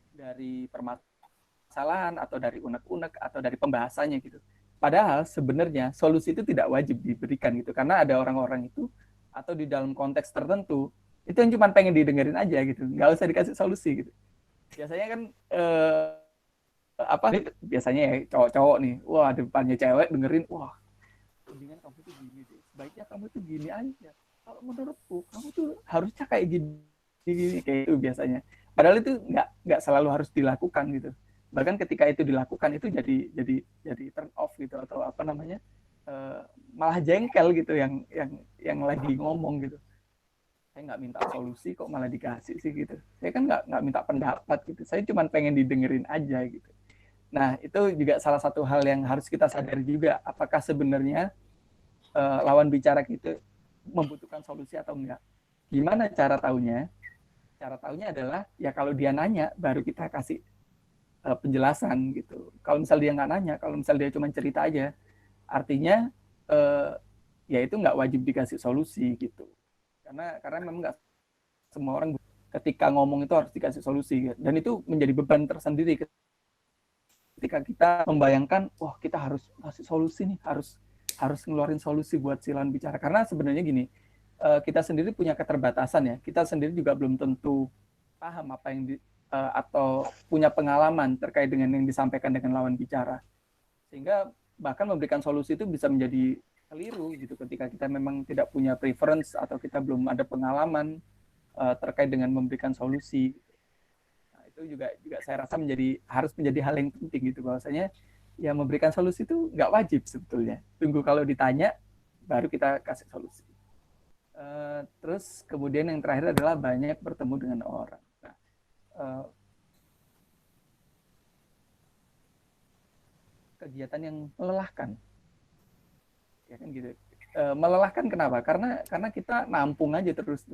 dari permasalahan atau dari unek-unek atau dari pembahasannya gitu. Padahal sebenarnya solusi itu tidak wajib diberikan gitu, karena ada orang-orang itu atau di dalam konteks tertentu itu yang cuma pengen didengerin aja gitu, nggak usah dikasih solusi gitu. Biasanya kan biasanya ya cowok-cowok nih, wah depannya cewek dengerin, wah mendingan kamu tuh gini deh, sebaiknya kamu tuh gini aja. Kalau menurutku kamu tuh harusnya kayak gini kayak itu biasanya. Padahal itu nggak selalu harus dilakukan gitu. Bahkan ketika itu dilakukan itu jadi turn off gitu, atau apa namanya, malah jengkel gitu yang lagi ngomong gitu. Saya nggak minta solusi kok malah dikasih sih gitu. Saya kan nggak minta pendapat gitu. Saya cuma pengen didengerin aja gitu. Nah itu juga salah satu hal yang harus kita sadari juga. Apakah sebenarnya lawan bicara kita membutuhkan solusi atau enggak? Gimana cara taunya? Cara taunya adalah ya kalau dia nanya baru kita kasih penjelasan gitu. Kalau misal dia nggak nanya, kalau misal dia cuma cerita aja, artinya ya itu nggak wajib dikasih solusi gitu. Karena memang nggak semua orang ketika ngomong itu harus dikasih solusi, dan itu menjadi beban tersendiri ketika kita membayangkan, wah kita harus kasih solusi nih, harus ngeluarin solusi buat si lawan bicara. Karena sebenarnya gini, kita sendiri punya keterbatasan ya, kita sendiri juga belum tentu paham apa yang atau punya pengalaman terkait dengan yang disampaikan dengan lawan bicara, sehingga bahkan memberikan solusi itu bisa menjadi keliru gitu ketika kita memang tidak punya preference atau kita belum ada pengalaman terkait dengan memberikan solusi. Nah, itu juga saya rasa harus menjadi hal yang penting gitu, bahwasanya ya memberikan solusi itu nggak wajib sebetulnya. Tunggu kalau ditanya baru kita kasih solusi. Terus kemudian yang terakhir adalah banyak bertemu dengan orang. Nah, kegiatan yang melelahkan, ya kan gitu. Melelahkan kenapa? Karena kita nampung aja terus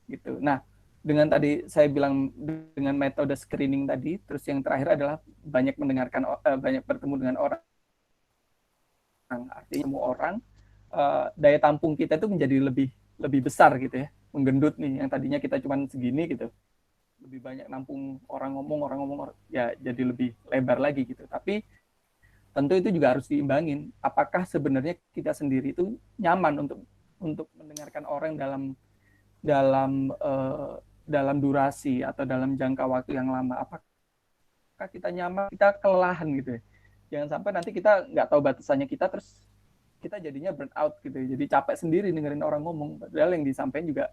gitu. Nah, dengan tadi saya bilang dengan metode screening tadi, terus yang terakhir adalah banyak bertemu dengan orang. Artinya semua orang, daya tampung kita itu menjadi lebih besar gitu ya, menggendut nih yang tadinya kita cuma segini gitu, lebih banyak nampung orang ngomong ya jadi lebih lebar lagi gitu. Tapi tentu itu juga harus diimbangin. Apakah sebenarnya kita sendiri itu nyaman untuk mendengarkan orang dalam durasi atau dalam jangka waktu yang lama? Apakah kita nyaman, kita kelelahan gitu ya? Jangan sampai nanti kita nggak tahu batasannya kita, terus kita jadinya burn out gitu. Jadi capek sendiri dengerin orang ngomong, padahal yang disampaikan juga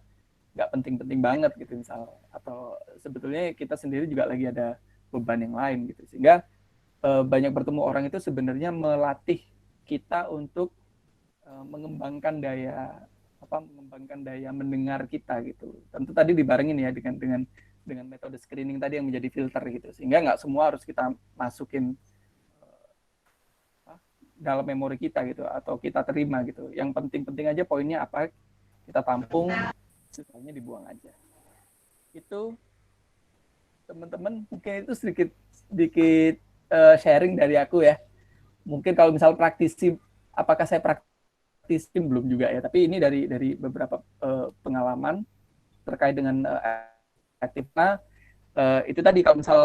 nggak penting-penting banget gitu misal. Atau sebetulnya kita sendiri juga lagi ada beban yang lain gitu. Sehingga banyak bertemu orang itu sebenarnya melatih kita untuk mengembangkan daya mendengar kita gitu. Tentu tadi dibarengin ya dengan metode screening tadi yang menjadi filter gitu, sehingga nggak semua harus kita masukin dalam memori kita gitu atau kita terima gitu. Yang penting-penting aja poinnya apa kita tampung, sisanya dibuang aja. Itu teman-teman mungkin itu sedikit sharing dari aku ya. Mungkin kalau misal praktisi, apakah saya praktisi belum juga ya, tapi ini dari beberapa pengalaman terkait dengan aktifnya. Itu tadi kalau misal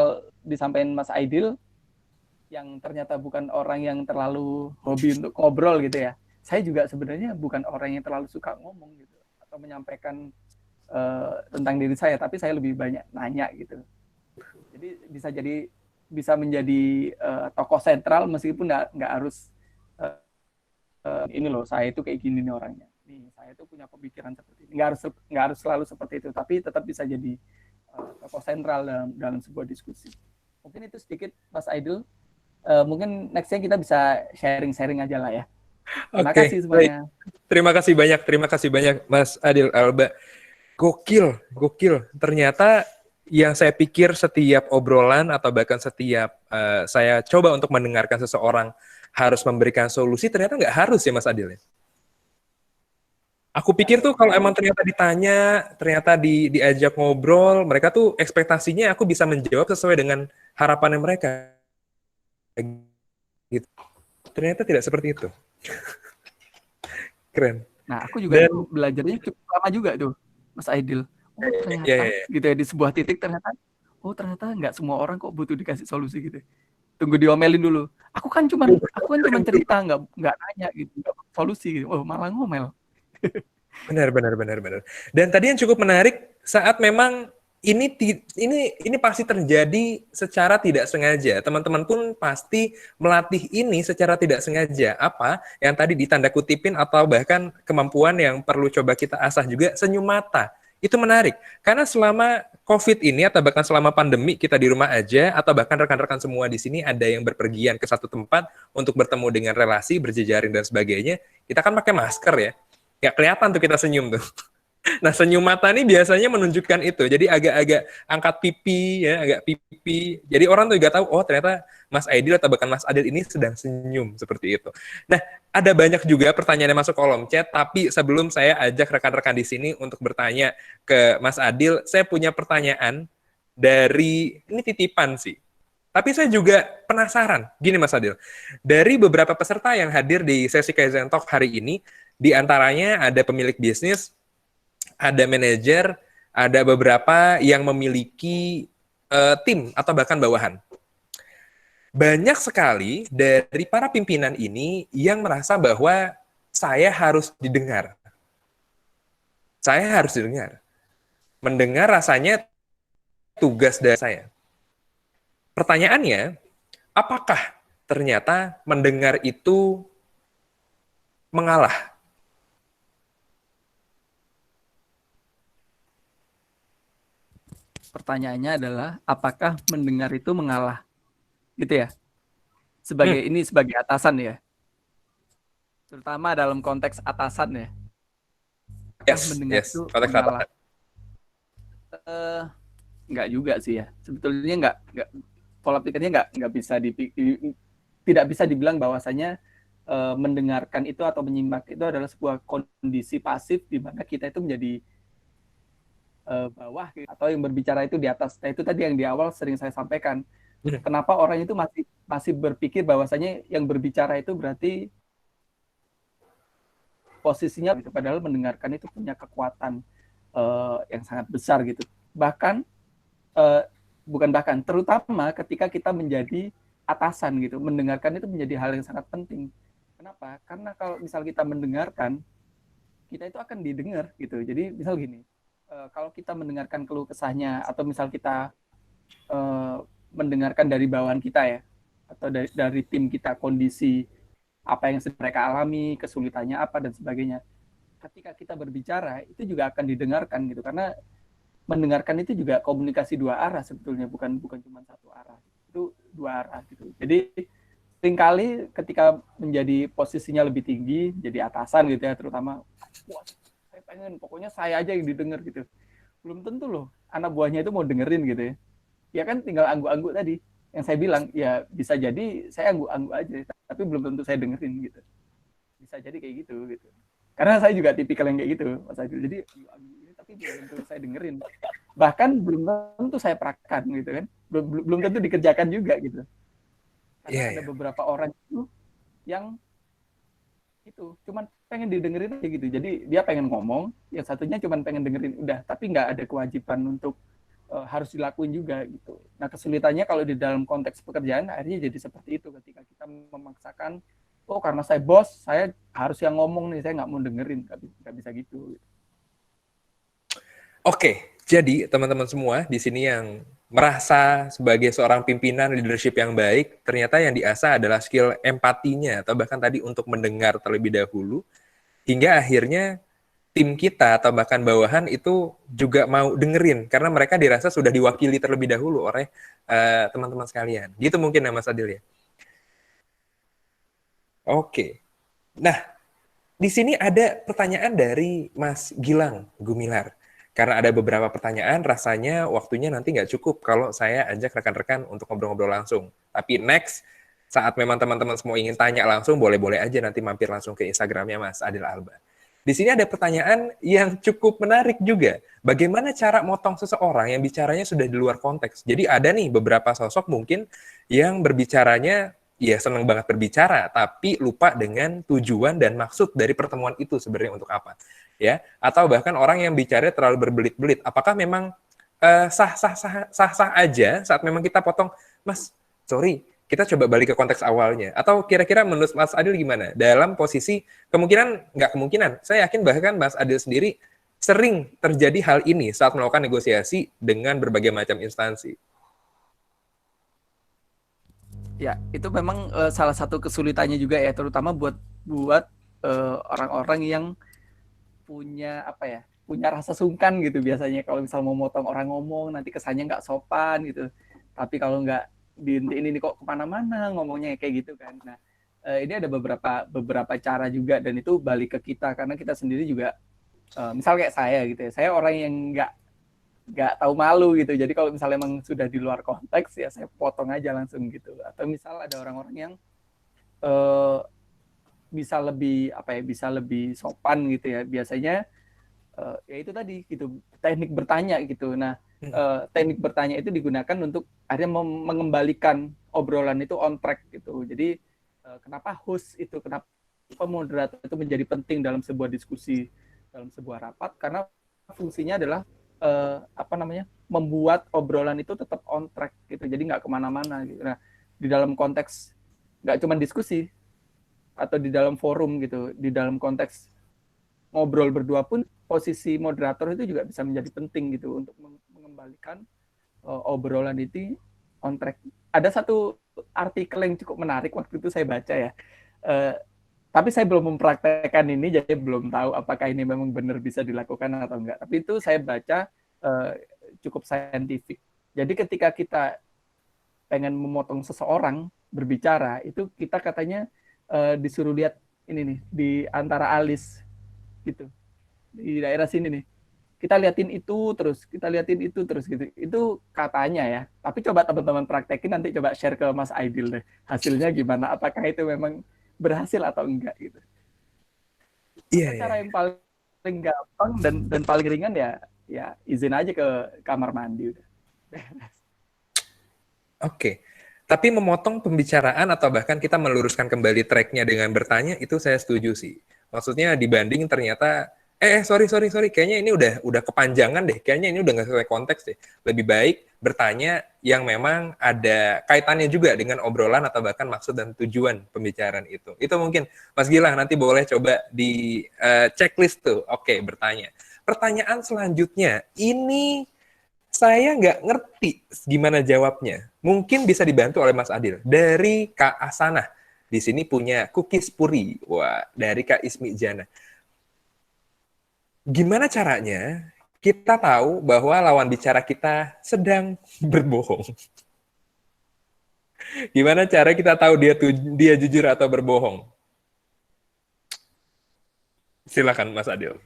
disampaikan Mas Aidil, yang ternyata bukan orang yang terlalu hobi untuk ngobrol gitu ya. Saya juga sebenarnya bukan orang yang terlalu suka ngomong gitu atau menyampaikan tentang diri saya, tapi saya lebih banyak nanya gitu. Jadi bisa menjadi tokoh sentral meskipun nggak harus ini loh saya itu kayak gini nih orangnya. Nih saya tuh punya pemikiran seperti ini. Nggak harus selalu seperti itu, tapi tetap bisa jadi tokoh sentral dalam sebuah diskusi. Mungkin itu sedikit Mas Aidil. Mungkin nextnya kita bisa sharing aja lah ya. Terima kasih semuanya. Terima kasih banyak Mas Adil Alba. Gokil. Ternyata yang saya pikir setiap obrolan atau bahkan setiap saya coba untuk mendengarkan seseorang harus memberikan solusi, ternyata nggak harus ya Mas Adil ya. Aku pikir tuh kalau emang ternyata ditanya, ternyata diajak ngobrol, mereka tuh ekspektasinya aku bisa menjawab sesuai dengan harapannya mereka. Gitu. Ternyata tidak seperti itu. Keren. Nah, aku juga belajarnya cukup lama juga tuh, Mas Aidil. Ternyata gitu ya, di sebuah titik ternyata nggak semua orang kok butuh dikasih solusi gitu. tunggu diomelin dulu. Aku kan cuman cerita, nggak nanya gitu, nggak solusi gitu. Oh, malah ngomel. Benar, benar, benar, benar. Dan tadi yang cukup menarik saat memang ini pasti terjadi secara tidak sengaja. Teman-teman pun pasti melatih ini secara tidak sengaja. Apa yang tadi ditanda kutipin atau bahkan kemampuan yang perlu coba kita asah juga, senyum mata. Itu menarik. Karena selama COVID ini atau bahkan selama pandemi kita di rumah aja atau bahkan rekan-rekan semua di sini ada yang berpergian ke satu tempat untuk bertemu dengan relasi, berjejaring dan sebagainya, kita kan pakai masker ya. Nggak kelihatan tuh kita senyum tuh. Nah, senyum mata ini biasanya menunjukkan itu. Jadi agak-agak angkat pipi, ya, agak pipi. Jadi orang tuh juga tahu, oh ternyata Mas Aidil atau bahkan Mas Adil ini sedang senyum, seperti itu. Nah, ada banyak juga pertanyaan yang masuk kolom chat, tapi sebelum saya ajak rekan-rekan di sini untuk bertanya ke Mas Adil, saya punya pertanyaan dari, ini titipan sih. Tapi saya juga penasaran, gini Mas Adil, dari beberapa peserta yang hadir di sesi Kaizen Talk hari ini, di antaranya ada pemilik bisnis, ada manajer, ada beberapa yang memiliki tim atau bahkan bawahan. Banyak sekali dari para pimpinan ini yang merasa bahwa saya harus didengar. Saya harus didengar. Mendengar rasanya tugas dari saya. Pertanyaannya, apakah ternyata mendengar itu mengalah? Pertanyaannya adalah apakah mendengar itu mengalah? Gitu ya. Sebagai atasan ya. Terutama dalam konteks atasan ya. Apakah mendengar itu konteks mengalah? atasan. Enggak juga sih ya. Sebetulnya enggak pola pikirnya enggak bisa tidak bisa dibilang bahwasanya mendengarkan itu atau menyimak itu adalah sebuah kondisi pasif di mana kita itu menjadi bawah atau yang berbicara itu di atas. Nah, itu tadi yang di awal sering saya sampaikan. Kenapa orang itu masih berpikir bahwasanya yang berbicara itu berarti posisinya gitu, padahal mendengarkan itu punya kekuatan yang sangat besar gitu. Bahkan terutama ketika kita menjadi atasan gitu, mendengarkan itu menjadi hal yang sangat penting. Kenapa? Karena kalau misal kita mendengarkan, kita itu akan didengar gitu. Jadi misal gini, kalau kita mendengarkan keluh kesahnya atau misal kita mendengarkan dari bawahan kita ya, atau dari tim kita kondisi apa yang sedang mereka alami, kesulitannya apa dan sebagainya. Ketika kita berbicara itu juga akan didengarkan gitu, karena mendengarkan itu juga komunikasi dua arah sebetulnya, bukan cuma satu arah, itu dua arah gitu. Jadi seringkali ketika menjadi posisinya lebih tinggi, jadi atasan gitu ya, terutama, wah saya pengen pokoknya saya aja yang didengar gitu. Belum tentu loh anak buahnya itu mau dengerin gitu ya. Ya kan tinggal angguk-angguk tadi yang saya bilang, ya bisa jadi saya angguk-angguk aja, tapi belum tentu saya dengerin gitu. Bisa jadi kayak gitu. Karena saya juga tipikal yang kayak gitu, Mas Adil. Jadi angguk-angguk ini tapi belum tentu saya dengerin. Bahkan belum tentu saya prakkan gitu kan. Belum tentu dikerjakan juga gitu. Karena ada beberapa orang itu yang itu cuman pengen didengerin aja gitu. Jadi dia pengen ngomong, yang satunya cuman pengen dengerin udah, tapi nggak ada kewajiban untuk harus dilakuin juga gitu. Nah kesulitannya kalau di dalam konteks pekerjaan akhirnya jadi seperti itu, ketika kita memaksakan, oh karena saya bos, saya harus yang ngomong nih, saya nggak mau dengerin, nggak bisa gitu. Oke, jadi teman-teman semua di sini yang merasa sebagai seorang pimpinan leadership yang baik, ternyata yang diasah adalah skill empatinya, atau bahkan tadi untuk mendengar terlebih dahulu, hingga akhirnya tim kita atau bahkan bawahan itu juga mau dengerin karena mereka dirasa sudah diwakili terlebih dahulu oleh teman-teman sekalian. Gitu mungkin ya Mas Adil ya. Oke. Nah, di sini ada pertanyaan dari Mas Gilang Gumilar. Karena ada beberapa pertanyaan, rasanya waktunya nanti nggak cukup kalau saya ajak rekan-rekan untuk ngobrol-ngobrol langsung. Tapi next, saat memang teman-teman semua ingin tanya langsung, boleh-boleh aja nanti mampir langsung ke Instagramnya Mas Adil Alba. Di sini ada pertanyaan yang cukup menarik juga. Bagaimana cara motong seseorang yang bicaranya sudah di luar konteks? Jadi ada nih beberapa sosok mungkin yang berbicaranya ya senang banget berbicara, tapi lupa dengan tujuan dan maksud dari pertemuan itu sebenarnya untuk apa. Ya, atau bahkan orang yang bicara terlalu berbelit-belit. Apakah memang sah-sah aja saat memang kita potong, Mas, sorry, kita coba balik ke konteks awalnya. Atau kira-kira menurut Mas Adil gimana? Dalam posisi, nggak kemungkinan, saya yakin bahkan Mas Adil sendiri sering terjadi hal ini saat melakukan negosiasi dengan berbagai macam instansi. Ya, itu memang salah satu kesulitannya juga ya, terutama buat orang-orang yang punya rasa sungkan gitu biasanya kalau misal mau motong orang ngomong nanti kesannya nggak sopan gitu. Tapi kalau nggak ini kok kemana-mana ngomongnya kayak gitu kan. Nah, ini ada beberapa cara juga dan itu balik ke kita karena kita sendiri juga misal kayak saya gitu ya. Saya orang yang nggak tahu malu gitu. Jadi kalau misalnya emang sudah di luar konteks ya saya potong aja langsung gitu. Atau misal ada orang-orang yang bisa lebih sopan gitu ya. Biasanya ya itu tadi gitu, teknik bertanya gitu. Nah, teknik bertanya itu digunakan untuk akhirnya mengembalikan obrolan itu on track gitu. Jadi kenapa moderator itu menjadi penting dalam sebuah diskusi, dalam sebuah rapat, karena fungsinya adalah membuat obrolan itu tetap on track gitu, jadi nggak kemana-mana gitu. Nah, di dalam konteks nggak cuma diskusi atau di dalam forum gitu, di dalam konteks ngobrol berdua pun posisi moderator itu juga bisa menjadi penting gitu untuk mengembalikan obrolan itu on track. Ada satu artikel yang cukup menarik waktu itu saya baca ya, tapi saya belum mempraktekkan ini, jadi belum tahu apakah ini memang benar bisa dilakukan atau enggak. Tapi itu saya baca cukup saintifik. Jadi ketika kita pengen memotong seseorang berbicara, itu kita katanya disuruh lihat ini nih, di antara alis gitu. Di daerah sini nih. Kita liatin itu terus gitu. Itu katanya ya. Tapi coba teman-teman praktekin, nanti coba share ke Mas Aidil deh. Hasilnya gimana? Apakah itu memang berhasil atau enggak gitu. Cara yang paling gampang dan paling ringan ya izin aja ke kamar mandi udah. Oke. Tapi memotong pembicaraan atau bahkan kita meluruskan kembali tracknya dengan bertanya, itu saya setuju sih. Maksudnya dibanding ternyata sorry, kayaknya ini udah kepanjangan deh, kayaknya ini udah nggak sesuai konteks deh. Lebih baik bertanya yang memang ada kaitannya juga dengan obrolan atau bahkan maksud dan tujuan pembicaraan itu. Itu mungkin Mas Gilang nanti boleh coba di checklist tuh. Oke, bertanya. Pertanyaan selanjutnya, ini saya nggak ngerti gimana jawabnya. Mungkin bisa dibantu oleh Mas Adil. Dari Kak Asana, di sini punya cookies puri. Wah, dari Kak Ismi Jana. Gimana caranya kita tahu bahwa lawan bicara kita sedang berbohong? Gimana cara kita tahu dia jujur atau berbohong? Silakan Mas Adil.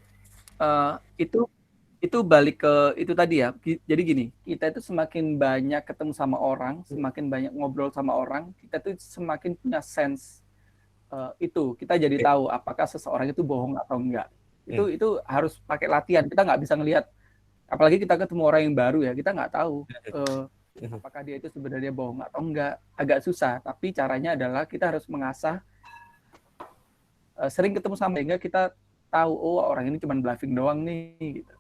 Itu balik ke itu tadi ya. Jadi gini, kita itu semakin banyak ketemu sama orang, semakin banyak ngobrol sama orang, kita tuh semakin punya sense itu. Kita jadi tahu apakah seseorang itu bohong atau enggak. Itu harus pakai latihan. Kita nggak bisa ngelihat, apalagi kita ketemu orang yang baru ya, kita nggak tahu apakah dia itu sebenarnya bohong atau enggak. Agak susah, tapi caranya adalah kita harus mengasah sering ketemu sama, sehingga kita tahu, oh orang ini cuma bluffing doang nih gitu.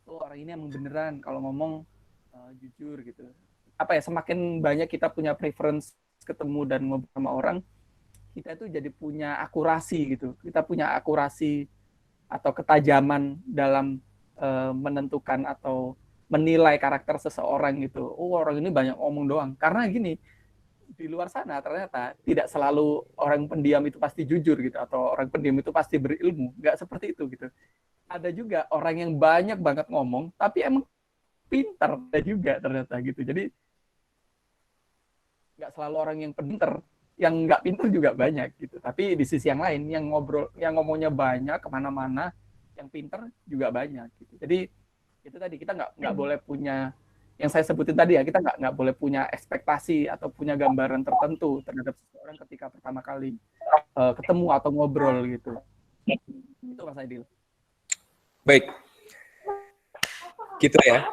Oh orang ini emang beneran kalau ngomong jujur gitu. Semakin banyak kita punya preference ketemu dan ngobrol sama orang, kita tuh jadi punya akurasi gitu. Kita punya akurasi atau ketajaman dalam menentukan atau menilai karakter seseorang gitu. Oh orang ini banyak ngomong doang. Karena gini, di luar sana ternyata tidak selalu orang pendiam itu pasti jujur gitu, atau orang pendiam itu pasti berilmu. Nggak seperti itu gitu. Ada juga orang yang banyak banget ngomong, tapi emang pintar juga ternyata gitu. Jadi nggak selalu orang yang pintar, yang nggak pintar juga banyak gitu. Tapi di sisi yang lain, yang ngomongnya banyak kemana-mana, yang pintar juga banyak gitu. Jadi itu tadi, kita nggak boleh punya, yang saya sebutin tadi ya, kita nggak boleh punya ekspektasi atau punya gambaran tertentu terhadap seseorang ketika pertama kali ketemu atau ngobrol gitu. Itu Mas Aidil. Baik, gitu ya.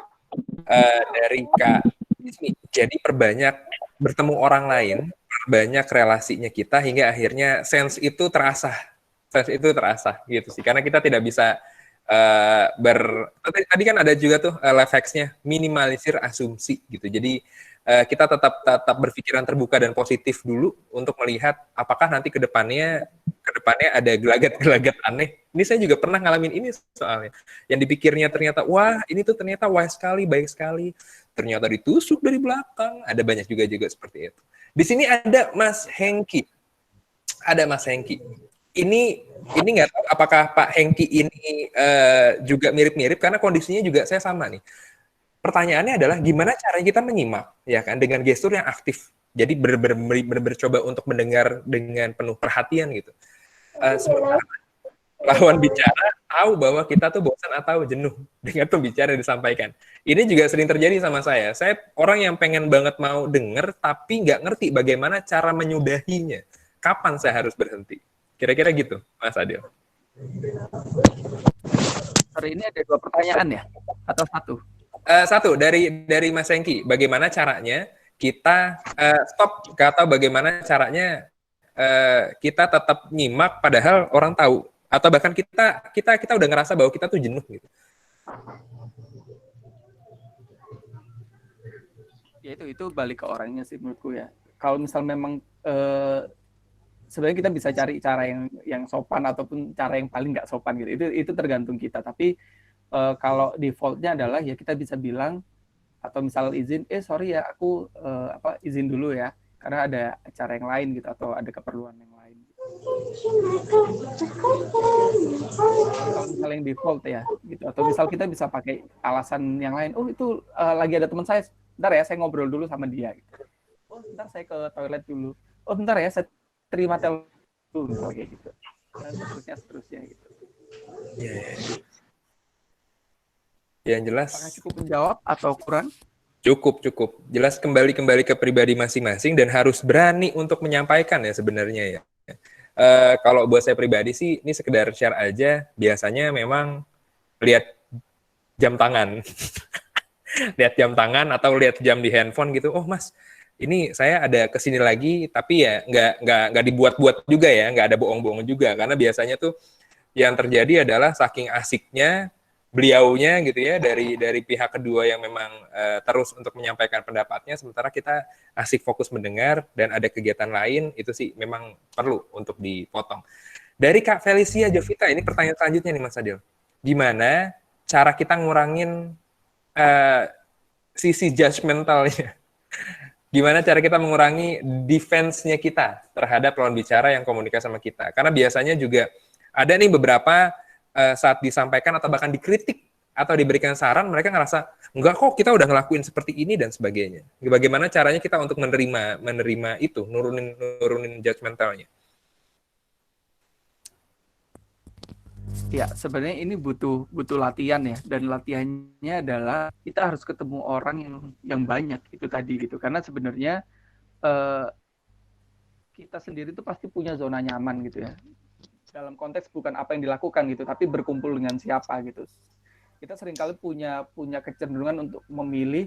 Dari Kak Ismi, jadi perbanyak bertemu orang lain, perbanyak relasinya kita hingga akhirnya sense itu terasa gitu sih. Karena kita tidak bisa Tadi kan ada juga tuh life hacks-nya, minimalisir asumsi gitu. Jadi kita tetap berpikiran terbuka dan positif dulu untuk melihat apakah nanti ke depannya ada gelagat-gelagat aneh. Ini saya juga pernah ngalamin ini soalnya. Yang dipikirnya ternyata wah, ini tuh ternyata wise sekali, baik sekali. Ternyata ditusuk dari belakang. Ada banyak juga seperti itu. Di sini ada Mas Hengki. Ada Mas Hengki. Ini nggak tahu apakah Pak Hengki ini juga mirip-mirip karena kondisinya juga saya sama nih. Pertanyaannya adalah gimana caranya kita menyimak ya kan dengan gestur yang aktif. Jadi coba untuk mendengar dengan penuh perhatian gitu. Sementara lawan bicara tahu bahwa kita tuh bosan atau jenuh dengan pembicara yang disampaikan. Ini juga sering terjadi sama saya. Saya orang yang pengen banget mau denger tapi nggak ngerti bagaimana cara menyudahinya. Kapan saya harus berhenti? Kira-kira gitu, Mas Adil. Hari ini ada 2 pertanyaan ya? Atau 1? Satu, dari Mas Hengki. Bagaimana caranya kita stop, atau bagaimana caranya kita tetap nyimak padahal orang tahu. Atau bahkan kita udah ngerasa bahwa kita tuh jenuh gitu. Ya itu balik ke orangnya sih menurutku ya. Kalau misal memang sebenarnya kita bisa cari cara yang sopan ataupun cara yang paling nggak sopan gitu. Itu tergantung kita. Tapi kalau defaultnya adalah ya kita bisa bilang atau misal izin, sorry ya aku izin dulu ya karena ada acara yang lain gitu atau ada keperluan yang lain. Kalau misal yang default ya gitu atau misal kita bisa pakai alasan yang lain. Oh itu lagi ada teman saya. Bentar ya saya ngobrol dulu sama dia. Gitu. Oh bentar saya ke toilet dulu. Oh bentar ya saya terima telepon kayak gitu. Dan seterusnya gitu. Yang jelas. Apakah cukup menjawab atau kurang? Cukup. Jelas kembali ke pribadi masing-masing dan harus berani untuk menyampaikan ya sebenarnya ya. Kalau buat saya pribadi sih ini sekedar share aja. Biasanya memang lihat jam tangan, lihat jam tangan atau lihat jam di handphone gitu. Oh mas, ini saya ada kesini lagi, tapi ya nggak dibuat-buat juga ya, nggak ada bohong-bohong juga. Karena biasanya tuh yang terjadi adalah saking asiknya beliaunya gitu ya dari pihak kedua yang memang terus untuk menyampaikan pendapatnya, sementara kita asik fokus mendengar dan ada kegiatan lain, itu sih memang perlu untuk dipotong. Dari Kak Felicia Jovita, ini pertanyaan selanjutnya nih Mas Adil. Gimana cara kita ngurangin sisi judgmentalnya? Gimana cara kita mengurangi defense-nya kita terhadap lawan bicara yang komunikasi sama kita? Karena biasanya juga ada nih beberapa saat disampaikan atau bahkan dikritik atau diberikan saran, mereka ngerasa enggak kok kita udah ngelakuin seperti ini dan sebagainya. Bagaimana caranya kita untuk menerima itu, nurunin judgmentalnya? Ya sebenarnya ini butuh latihan ya, dan latihannya adalah kita harus ketemu orang yang banyak itu tadi gitu, karena sebenarnya kita sendiri itu pasti punya zona nyaman gitu ya, dalam konteks bukan apa yang dilakukan gitu, tapi berkumpul dengan siapa gitu. Kita seringkali punya kecenderungan untuk memilih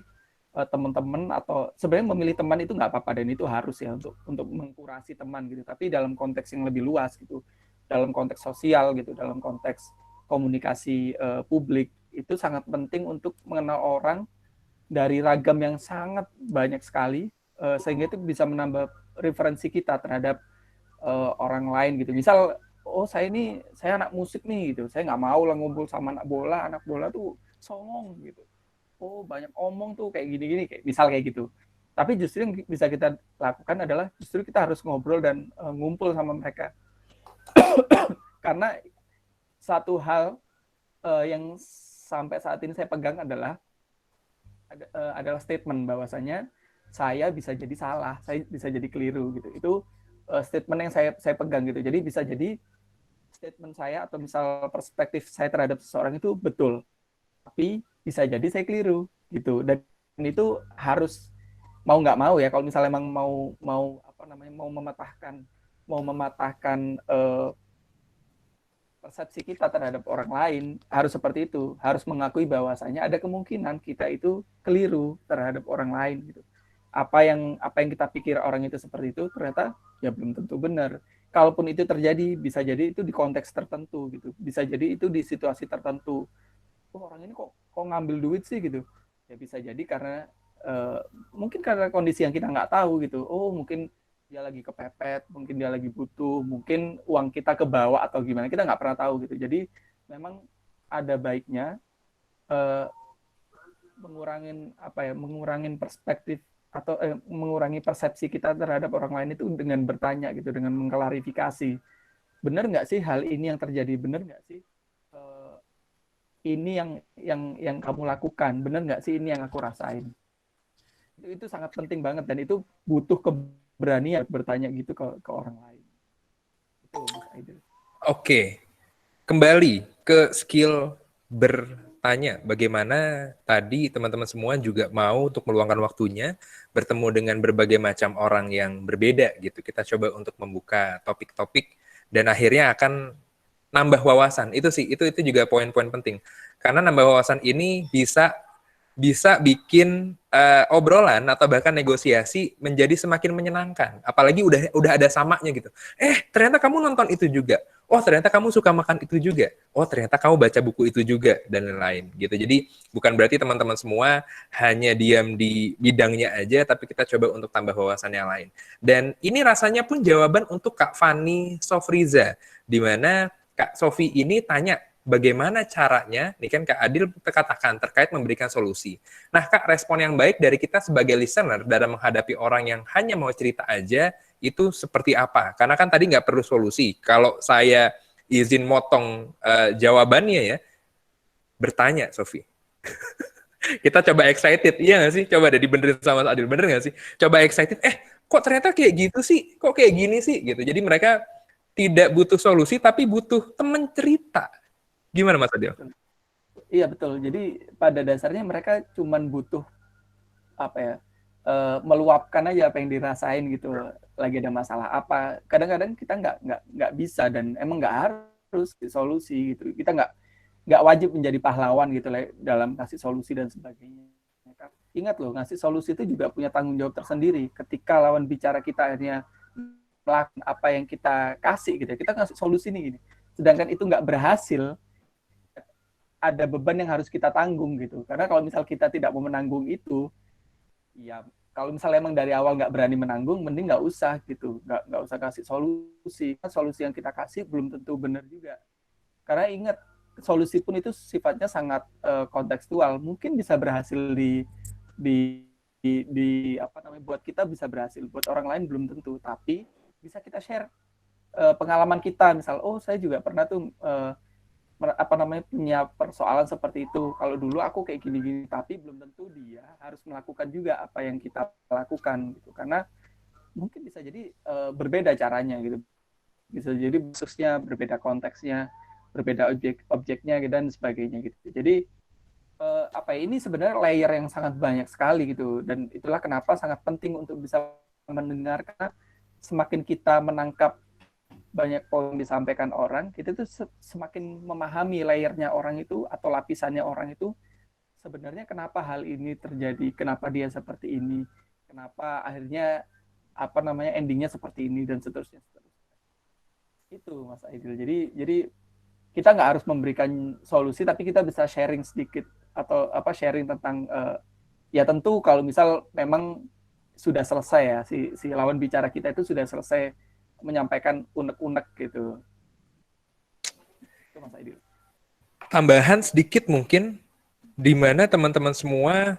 teman-teman, atau sebenarnya memilih teman itu nggak apa-apa dan itu harus ya untuk mengkurasi teman gitu, tapi dalam konteks yang lebih luas gitu, dalam konteks sosial gitu, dalam konteks komunikasi publik, itu sangat penting untuk mengenal orang dari ragam yang sangat banyak sekali, sehingga itu bisa menambah referensi kita terhadap orang lain gitu. Misal, oh saya anak musik nih gitu, saya nggak mau lah ngumpul sama anak bola tuh songong gitu. Oh banyak omong tuh kayak gini-gini, kayak misal kayak gitu. Tapi justru yang bisa kita lakukan adalah justru kita harus ngobrol dan ngumpul sama mereka. Karena satu hal yang sampai saat ini saya pegang adalah statement bahwasanya saya bisa jadi salah, saya bisa jadi keliru gitu. Itu statement yang saya pegang gitu. Jadi bisa jadi statement saya atau misal perspektif saya terhadap seseorang itu betul, tapi bisa jadi saya keliru gitu. Dan itu harus mau nggak mau ya, kalau misalnya emang mau mematahkan persepsi kita terhadap orang lain, harus seperti itu, harus mengakui bahwasanya ada kemungkinan kita itu keliru terhadap orang lain gitu. Apa yang kita pikir orang itu seperti itu ternyata ya belum tentu benar. kalaupun itu terjadi, bisa jadi itu di konteks tertentu gitu, bisa jadi itu di situasi tertentu. Oh, orang ini kok ngambil duit sih gitu. Ya bisa jadi karena mungkin karena kondisi yang kita nggak tahu gitu. Oh, mungkin dia lagi kepepet, mungkin dia lagi butuh, mungkin uang kita kebawa atau gimana, kita nggak pernah tahu gitu. Jadi memang ada baiknya mengurangin perspektif atau mengurangi persepsi kita terhadap orang lain itu dengan bertanya gitu, dengan mengklarifikasi. Benar nggak sih hal ini yang terjadi? Benar nggak sih ini yang kamu lakukan? Benar nggak sih ini yang aku rasain? Itu sangat penting banget dan itu butuh keberanian bertanya gitu ke orang lain. Itu Mas Aidil. Oke, kembali ke skill bertanya. Bagaimana tadi teman-teman semua juga mau untuk meluangkan waktunya bertemu dengan berbagai macam orang yang berbeda gitu. Kita coba untuk membuka topik-topik dan akhirnya akan nambah wawasan. Itu sih, itu juga poin-poin penting. Karena nambah wawasan ini bisa bikin obrolan atau bahkan negosiasi menjadi semakin menyenangkan. Apalagi udah ada samanya gitu. Ternyata kamu nonton itu juga. Oh, ternyata kamu suka makan itu juga. Oh, ternyata kamu baca buku itu juga dan lain-lain gitu. Jadi bukan berarti teman-teman semua hanya diam di bidangnya aja, tapi kita coba untuk tambah wawasan yang lain. Dan ini rasanya pun jawaban untuk Kak Fani Sofriza, di mana Kak Sofi ini tanya bagaimana caranya, ini kan Kak Adil katakan terkait memberikan solusi. Nah Kak, respon yang baik dari kita sebagai listener dalam menghadapi orang yang hanya mau cerita aja, itu seperti apa? Karena kan tadi nggak perlu solusi. Kalau saya izin motong jawabannya ya, bertanya Sofi. Kita coba excited, iya nggak sih? Coba deh dibenerin sama Adil, bener nggak sih? Coba excited, kok ternyata kayak gitu sih? Kok kayak gini sih? Gitu. Jadi mereka tidak butuh solusi, tapi butuh teman cerita. Gimana Mas Adil? Iya betul. Jadi pada dasarnya mereka cuman butuh apa ya, meluapkan aja apa yang dirasain gitu. Lagi ada masalah apa. Kadang-kadang kita nggak bisa dan emang nggak harus solusi gitu. Kita nggak wajib menjadi pahlawan gitu dalam kasih solusi dan sebagainya. Ingat loh, ngasih solusi itu juga punya tanggung jawab tersendiri. Ketika lawan bicara kita akhirnya melakukan apa yang kita kasih gitu, kita ngasih solusi nih gini. Sedangkan itu nggak berhasil, ada beban yang harus kita tanggung gitu. Karena kalau misal kita tidak mau menanggung itu, ya kalau misalnya emang dari awal nggak berani menanggung, mending nggak usah gitu, nggak usah kasih solusi. Solusi yang kita kasih belum tentu benar juga. Karena ingat, solusi pun itu sifatnya sangat kontekstual. Mungkin bisa berhasil di apa namanya, buat kita bisa berhasil, buat orang lain belum tentu. Tapi bisa kita share pengalaman kita. Misal, oh saya juga pernah tuh punya persoalan seperti itu. Kalau dulu aku kayak gini-gini, tapi belum tentu dia harus melakukan juga apa yang kita lakukan gitu. Karena mungkin bisa jadi berbeda caranya gitu. Bisa jadi khususnya berbeda konteksnya, berbeda objeknya dan sebagainya gitu. Jadi ini sebenarnya layer yang sangat banyak sekali gitu, dan itulah kenapa sangat penting untuk bisa mendengar, karena semakin kita menangkap banyak poin disampaikan orang, kita tuh semakin memahami layernya orang itu atau lapisannya orang itu, sebenarnya kenapa hal ini terjadi, kenapa dia seperti ini, kenapa akhirnya endingnya seperti ini dan seterusnya. Itu Mas Aidil. Jadi kita nggak harus memberikan solusi, tapi kita bisa sharing sedikit atau sharing tentang ya tentu kalau misal memang sudah selesai ya, si lawan bicara kita itu sudah selesai menyampaikan unek-unek gitu. Itu Mas Aidil. Tambahan sedikit mungkin, di mana teman-teman semua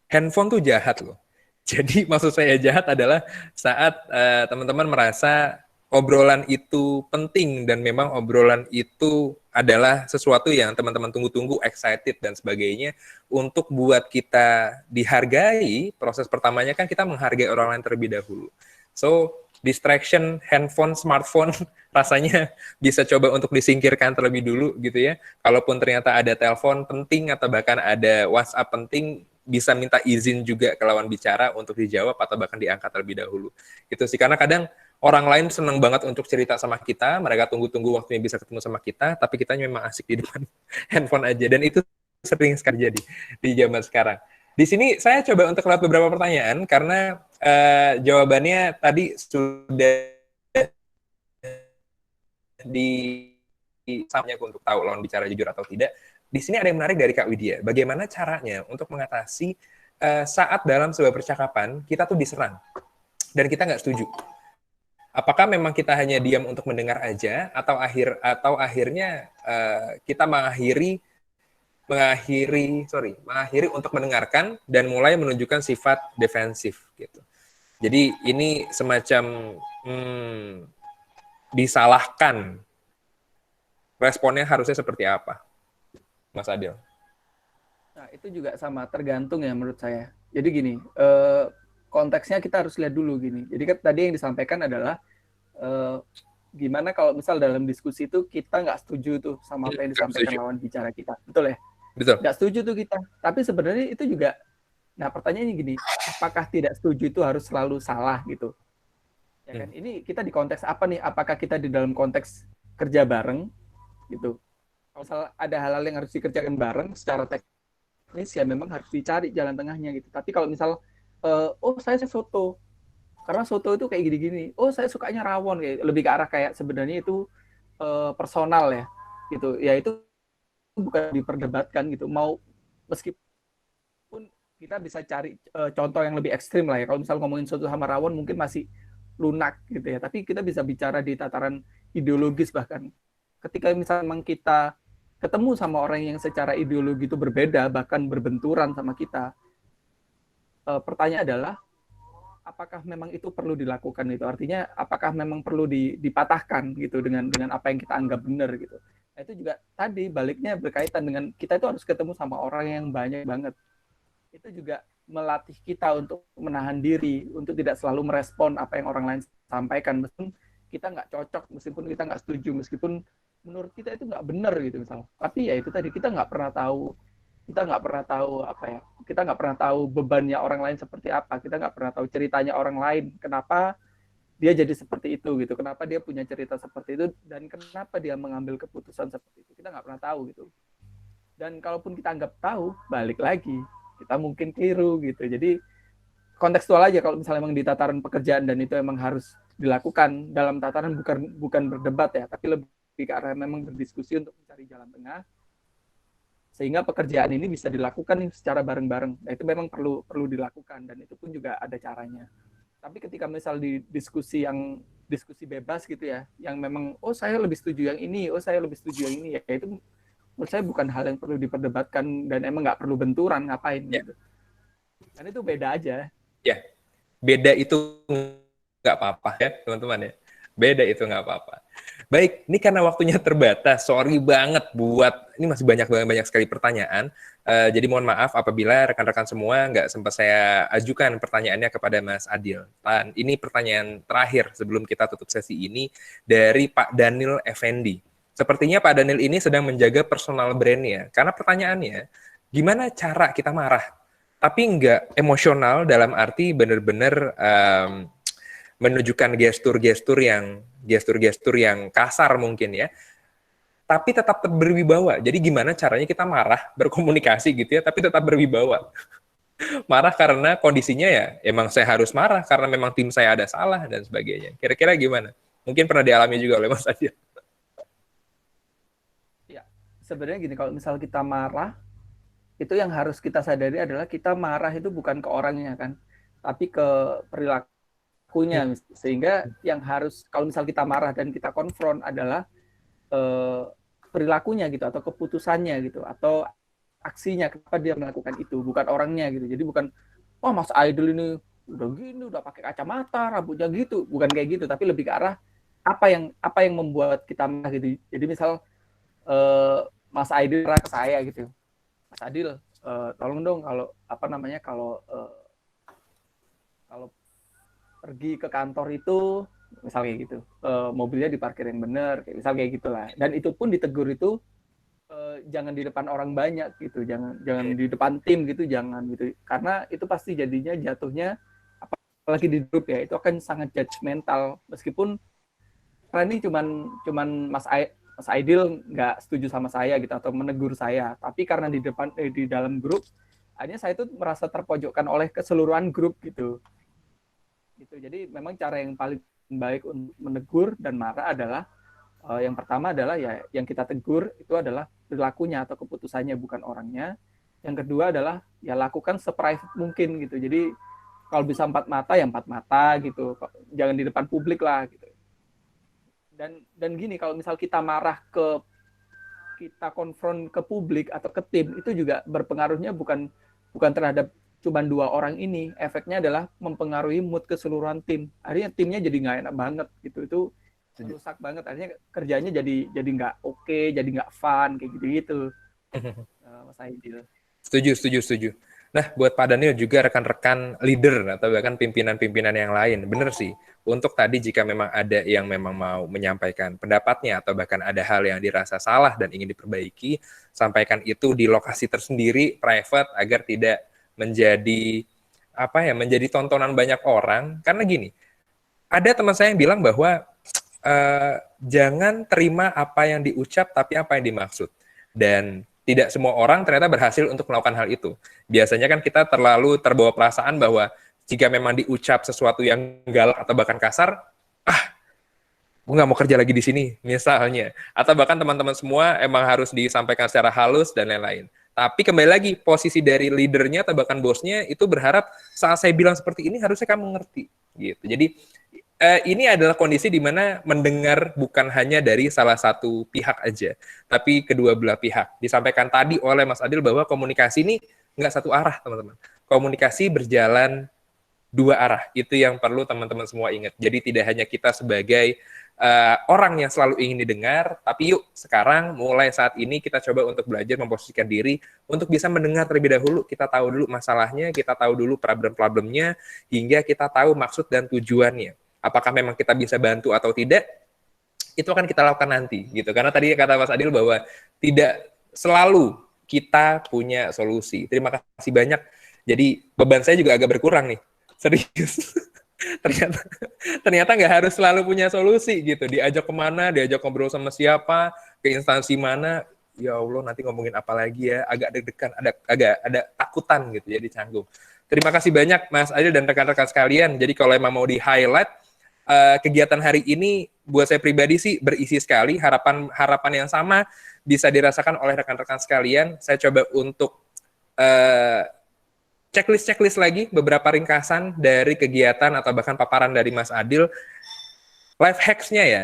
handphone tuh jahat loh. Jadi maksud saya jahat adalah saat teman-teman merasa obrolan itu penting dan memang obrolan itu adalah sesuatu yang teman-teman tunggu-tunggu, excited dan sebagainya, untuk buat kita dihargai. Proses pertamanya kan kita menghargai orang lain terlebih dahulu. So distraction, handphone, smartphone rasanya bisa coba untuk disingkirkan terlebih dulu gitu ya. Kalaupun ternyata ada telepon penting atau bahkan ada WhatsApp penting, bisa minta izin juga ke lawan bicara untuk dijawab atau bahkan diangkat terlebih dahulu. Itu sih, karena kadang orang lain senang banget untuk cerita sama kita, mereka tunggu-tunggu waktunya bisa ketemu sama kita, tapi kita memang asik di depan handphone aja, dan itu sering sekali jadi di zaman sekarang. Di sini saya coba untuk lihat beberapa pertanyaan, karena jawabannya tadi sudah di sahamnya untuk tahu lawan bicara jujur atau tidak. Di sini ada yang menarik dari Kak Widya. Bagaimana caranya untuk mengatasi saat dalam sebuah percakapan kita tuh diserang dan kita nggak setuju. Apakah memang kita hanya diam untuk mendengar aja atau akhirnya kita mengakhiri untuk mendengarkan dan mulai menunjukkan sifat defensif gitu. Jadi ini semacam disalahkan. Responnya harusnya seperti apa, Mas Adil? Nah, itu juga sama, tergantung ya menurut saya. Jadi gini, konteksnya kita harus lihat dulu gini. Jadi kan tadi yang disampaikan adalah gimana kalau misal dalam diskusi itu kita nggak setuju tuh sama apa yang disampaikan lawan bicara kita. Betul ya? Betul. Nggak setuju tuh kita. Tapi sebenarnya itu juga, nah pertanyaannya gini, apakah tidak setuju itu harus selalu salah gitu? Ya kan? Ini kita di konteks apa nih? Apakah kita di dalam konteks kerja bareng gitu? Kalau misal ada hal-hal yang harus dikerjakan bareng secara teknis ya memang harus dicari jalan tengahnya gitu. Tapi kalau misal saya soto karena soto itu kayak gini-gini. Oh, saya sukanya rawon kayak lebih ke arah kayak sebenarnya itu personal ya gitu. Ya itu bukan diperdebatkan gitu. Mau meskipun kita bisa cari contoh yang lebih ekstrim lah ya. Kalau misal ngomongin soto sama rawon mungkin masih lunak gitu ya. Tapi kita bisa bicara di tataran ideologis bahkan. Ketika misalnya kita ketemu sama orang yang secara ideologi itu berbeda, bahkan berbenturan sama kita, pertanyaan adalah, apakah memang itu perlu dilakukan itu? Artinya, apakah memang perlu dipatahkan gitu dengan apa yang kita anggap benar gitu? Nah, itu juga tadi baliknya berkaitan dengan kita itu harus ketemu sama orang yang banyak banget. Itu juga melatih kita untuk menahan diri, untuk tidak selalu merespon apa yang orang lain sampaikan, meskipun kita nggak cocok, meskipun kita nggak setuju, meskipun menurut kita itu nggak benar gitu misalnya. Tapi ya itu tadi kita nggak pernah tahu kita nggak pernah tahu bebannya orang lain seperti apa, kita nggak pernah tahu ceritanya orang lain, kenapa dia jadi seperti itu gitu, kenapa dia punya cerita seperti itu dan kenapa dia mengambil keputusan seperti itu, kita nggak pernah tahu gitu. Dan kalaupun kita anggap tahu, balik lagi kita mungkin keliru gitu. Jadi kontekstual aja kalau misalnya memang di tataran pekerjaan dan itu emang harus dilakukan dalam tataran bukan berdebat ya, tapi lebih ke arah memang berdiskusi untuk mencari jalan tengah sehingga pekerjaan ini bisa dilakukan nih secara bareng-bareng. Nah, itu memang perlu dilakukan dan itu pun juga ada caranya. Tapi ketika misal di diskusi bebas gitu ya, yang memang saya lebih setuju yang ini, saya lebih setuju yang ini, ya itu menurut saya bukan hal yang perlu diperdebatkan dan emang nggak perlu benturan, ngapain gitu. Dan itu beda aja. Ya, beda itu nggak apa-apa ya teman-teman ya. Beda itu nggak apa-apa. Baik, ini karena waktunya terbatas, sorry banget ini masih banyak sekali pertanyaan. Jadi mohon maaf apabila rekan-rekan semua nggak sempat saya ajukan pertanyaannya kepada Mas Adil. Dan ini pertanyaan terakhir sebelum kita tutup sesi ini dari Pak Daniel Effendi. Sepertinya Pak Daniel ini sedang menjaga personal brand-nya. Karena pertanyaannya, gimana cara kita marah? Tapi nggak emosional dalam arti benar-benar menunjukkan gestur-gestur yang kasar mungkin ya, tapi tetap berwibawa. Jadi gimana caranya kita marah, berkomunikasi gitu ya, tapi tetap berwibawa. Marah karena kondisinya ya, emang saya harus marah karena memang tim saya ada salah dan sebagainya. Kira-kira gimana? Mungkin pernah dialami juga oleh Mas Adil. Ya, sebenarnya gini, kalau misal kita marah, itu yang harus kita sadari adalah kita marah itu bukan ke orangnya kan, tapi ke perilaku sehingga yang harus kalau misal kita marah dan kita konfront adalah perilakunya gitu atau keputusannya gitu atau aksinya kenapa dia melakukan itu, bukan orangnya gitu. Jadi bukan Mas Idol ini udah gini, udah pakai kacamata, rambutnya gitu, bukan kayak gitu, tapi lebih ke arah apa yang membuat kita marah gitu. Jadi misal Mas Idol marah ke saya gitu, Mas Adil tolong dong kalau kalau pergi ke kantor itu misal kayak gitu, mobilnya diparkir yang benar, misal kayak gitulah. Dan itu pun ditegur itu jangan di depan orang banyak gitu, jangan di depan tim gitu, jangan gitu, karena itu pasti jadinya jatuhnya apalagi di grup ya, itu akan sangat judgmental. Meskipun karena ini cuman Mas Aidil nggak setuju sama saya gitu atau menegur saya, tapi karena di dalam grup akhirnya saya itu merasa terpojokkan oleh keseluruhan grup gitu. Jadi memang cara yang paling baik untuk menegur dan marah adalah Yang pertama adalah ya yang kita tegur itu adalah perilakunya atau keputusannya, bukan orangnya. Yang kedua adalah ya lakukan seprivate mungkin gitu. Jadi kalau bisa empat mata ya empat mata gitu. Jangan di depan publik lah gitu. Dan gini, kalau misal kita marah kita konfront ke publik atau ke tim, itu juga berpengaruhnya bukan terhadap cuma 2 orang ini, efeknya adalah mempengaruhi mood keseluruhan tim. Akhirnya timnya jadi nggak enak banget gitu. Itu rusak banget. Akhirnya kerjanya jadi nggak oke, jadi nggak fun kayak gitu. Mas Aidil. Setuju. Nah, buat Pak Daniel juga rekan-rekan leader atau bahkan pimpinan-pimpinan yang lain, benar sih. Untuk tadi jika memang ada yang memang mau menyampaikan pendapatnya atau bahkan ada hal yang dirasa salah dan ingin diperbaiki, sampaikan itu di lokasi tersendiri, private, agar tidak menjadi menjadi tontonan banyak orang. Karena gini, ada teman saya yang bilang bahwa jangan terima apa yang diucap tapi apa yang dimaksud. Dan tidak semua orang ternyata berhasil untuk melakukan hal itu. Biasanya kan kita terlalu terbawa perasaan bahwa jika memang diucap sesuatu yang galak atau bahkan kasar, gue nggak mau kerja lagi di sini, misalnya. Atau bahkan teman-teman semua emang harus disampaikan secara halus dan lain-lain. Tapi kembali lagi, posisi dari leadernya atau bahkan bosnya itu berharap saat saya bilang seperti ini harusnya kamu ngerti. Gitu. Jadi ini adalah kondisi di mana mendengar bukan hanya dari salah satu pihak aja, tapi kedua belah pihak. Disampaikan tadi oleh Mas Adil bahwa komunikasi ini nggak satu arah, teman-teman. Komunikasi berjalan 2 arah. Itu yang perlu teman-teman semua ingat. Jadi tidak hanya kita sebagai orang yang selalu ingin didengar, tapi yuk sekarang mulai saat ini kita coba untuk belajar memposisikan diri untuk bisa mendengar terlebih dahulu. Kita tahu dulu masalahnya, kita tahu dulu problem-problemnya, hingga kita tahu maksud dan tujuannya. Apakah memang kita bisa bantu atau tidak, itu akan kita lakukan nanti, gitu. Karena tadi kata Mas Adil bahwa tidak selalu kita punya solusi. Terima kasih banyak. Jadi beban saya juga agak berkurang nih, serius. ternyata nggak harus selalu punya solusi, gitu. Diajak kemana, diajak ngobrol sama siapa, ke instansi mana, ya Allah nanti ngomongin apa lagi ya, agak deg-degan, ada takutan gitu, jadi canggung. Terima kasih banyak Mas Adil dan rekan-rekan sekalian. Jadi kalau emang mau di-highlight, kegiatan hari ini buat saya pribadi sih berisi sekali. Harapan yang sama bisa dirasakan oleh rekan-rekan sekalian. Saya coba untuk checklist lagi beberapa ringkasan dari kegiatan atau bahkan paparan dari Mas Adil. Life hacks-nya ya,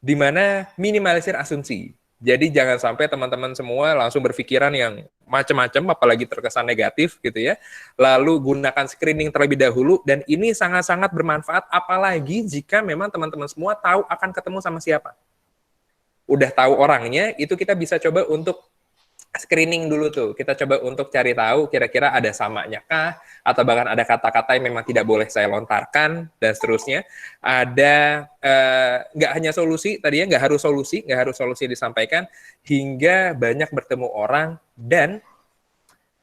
di mana minimalisir asumsi. Jadi jangan sampai teman-teman semua langsung berpikiran yang macam-macam, apalagi terkesan negatif gitu ya. Lalu gunakan screening terlebih dahulu, dan ini sangat-sangat bermanfaat, apalagi jika memang teman-teman semua tahu akan ketemu sama siapa. Udah tahu orangnya, itu kita bisa coba untuk screening dulu tuh. Kita coba untuk cari tahu kira-kira ada samanya kah, atau bahkan ada kata-kata yang memang tidak boleh saya lontarkan, dan seterusnya. Ada nggak hanya solusi, tadinya nggak harus solusi disampaikan, hingga banyak bertemu orang dan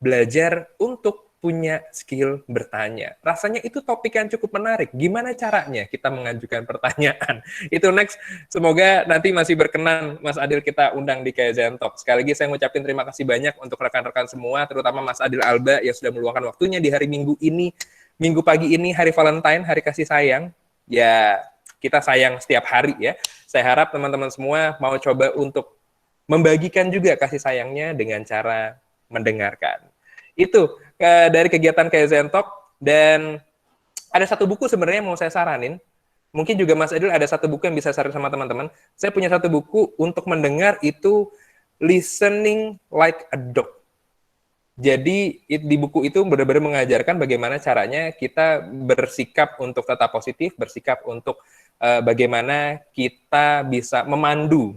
belajar untuk punya skill bertanya. Rasanya itu topik yang cukup menarik. Gimana caranya kita mengajukan pertanyaan? Itu next. Semoga nanti masih berkenan Mas Adil kita undang di KZN Talk. Sekali lagi saya ngucapin terima kasih banyak untuk rekan-rekan semua, terutama Mas Adil Alba yang sudah meluangkan waktunya di hari Minggu ini, Minggu pagi ini, hari Valentine, hari kasih sayang. Ya, kita sayang setiap hari ya. Saya harap teman-teman semua mau coba untuk membagikan juga kasih sayangnya dengan cara mendengarkan. Itu dari kegiatan KZN Talk. Dan ada satu buku sebenarnya yang mau saya saranin. Mungkin juga Mas Adil ada satu buku yang bisa share sama teman-teman. Saya punya satu buku untuk mendengar, itu Listening Like a Dog. Jadi di buku itu benar-benar mengajarkan bagaimana caranya kita bersikap untuk tetap positif, bersikap untuk bagaimana kita bisa memandu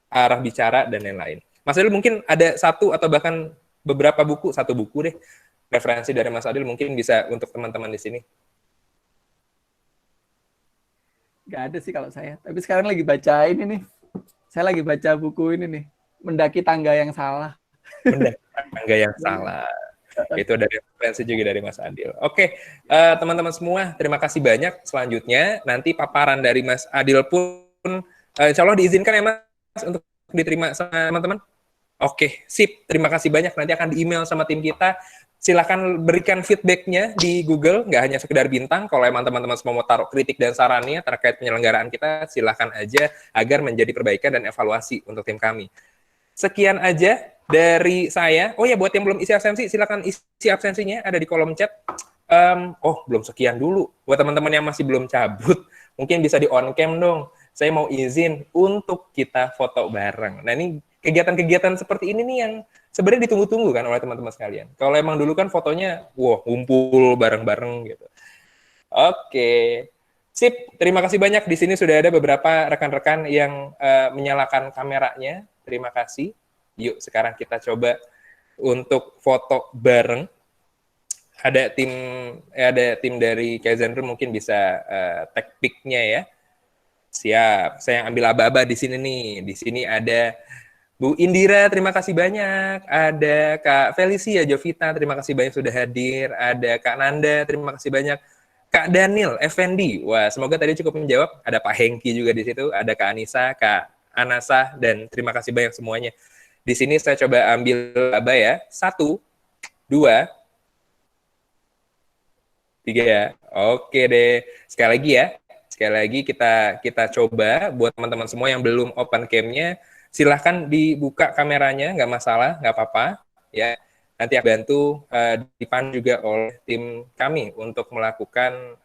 arah bicara dan lain-lain. Mas Adil mungkin ada satu atau bahkan beberapa buku, satu buku deh, referensi dari Mas Adil mungkin bisa untuk teman-teman di sini. Gak ada sih kalau saya. Tapi sekarang lagi baca ini nih. Saya lagi baca buku ini nih. Mendaki Tangga yang Salah. Mendaki Tangga yang Salah. Itu dari referensi juga dari Mas Adil. Oke, teman-teman semua, terima kasih banyak. Selanjutnya, nanti paparan dari Mas Adil pun, insya Allah diizinkan ya Mas, untuk diterima sama teman-teman. Oke, sip. Terima kasih banyak. Nanti akan di-email sama tim kita. silahkan berikan feedbacknya di Google, nggak hanya sekedar bintang. Kalau emang teman-teman semua mau taruh kritik dan sarannya terkait penyelenggaraan kita, silahkan aja agar menjadi perbaikan dan evaluasi untuk tim kami. Sekian aja dari saya. Oh ya, buat yang belum isi absensi, silahkan isi absensinya, ada di kolom chat. Belum sekian dulu. Buat teman-teman yang masih belum cabut, mungkin bisa di on cam dong. Saya mau izin untuk kita foto bareng. Nah, ini kegiatan-kegiatan seperti ini nih yang sebenarnya ditunggu-tunggu kan oleh teman-teman sekalian. Kalau emang dulu kan fotonya, ngumpul bareng-bareng gitu. Oke, sip. Terima kasih banyak. Di sini sudah ada beberapa rekan-rekan yang menyalakan kameranya. Terima kasih. Yuk, sekarang kita coba untuk foto bareng. Ada tim dari Kaizen Room mungkin bisa tag pic-nya ya. Siap. Saya ambil aba-aba di sini nih. Di sini ada Bu Indira, terima kasih banyak. Ada Kak Felicia Jovita, terima kasih banyak sudah hadir. Ada Kak Nanda, terima kasih banyak. Kak Daniel Effendi, wah semoga tadi cukup menjawab. Ada Pak Hengki juga di situ. Ada Kak Anissa, Kak Anasa, dan terima kasih banyak semuanya. Di sini saya coba ambil aba ya. 1, 2, 3. Oke deh. Sekali lagi ya. Sekali lagi kita coba buat teman-teman semua yang belum open cam-nya, silahkan dibuka kameranya, nggak masalah, nggak apa-apa ya. Nanti aku bantu dipandu juga oleh tim kami untuk melakukan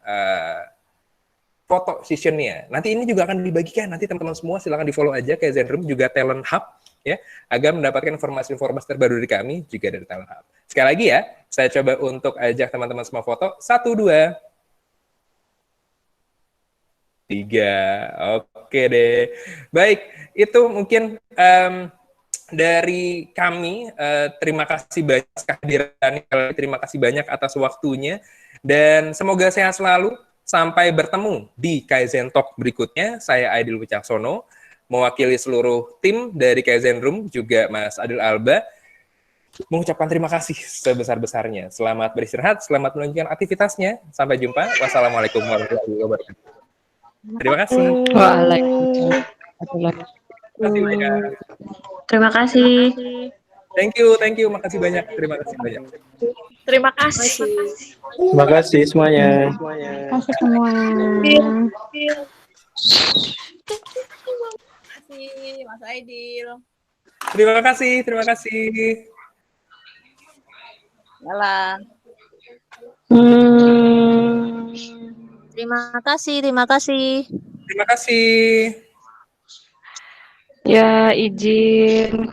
foto sessionnya. Nanti ini juga akan dibagikan. Nanti teman-teman semua silahkan di-follow aja ke Kaizen Room, juga Talent Hub ya, agar mendapatkan informasi-informasi terbaru dari kami juga dari Talent Hub. Sekali lagi ya, saya coba untuk ajak teman-teman semua foto. 1, 2, 3. Oke deh. Baik, itu mungkin dari kami. Terima kasih banyak kehadirannya, terima kasih banyak atas waktunya, dan semoga sehat selalu. Sampai bertemu di Kaizen Talk berikutnya. Saya Aidil Wicaksono, mewakili seluruh tim dari Kaizen Room, juga Mas Adil Alba, mengucapkan terima kasih sebesar-besarnya. Selamat beristirahat, selamat melanjutkan aktivitasnya. Sampai jumpa. Wassalamualaikum warahmatullahi wabarakatuh. Terima kasih. Waalaikumsalam. Terima kasih. Thank you. Makasih banyak. Terima kasih banyak. Terima kasih. Terima kasih semuanya. Terima kasih semua. Terima kasih, Mas Aidil. Terima kasih. Jalan. Terima kasih. Terima kasih. Ya, izin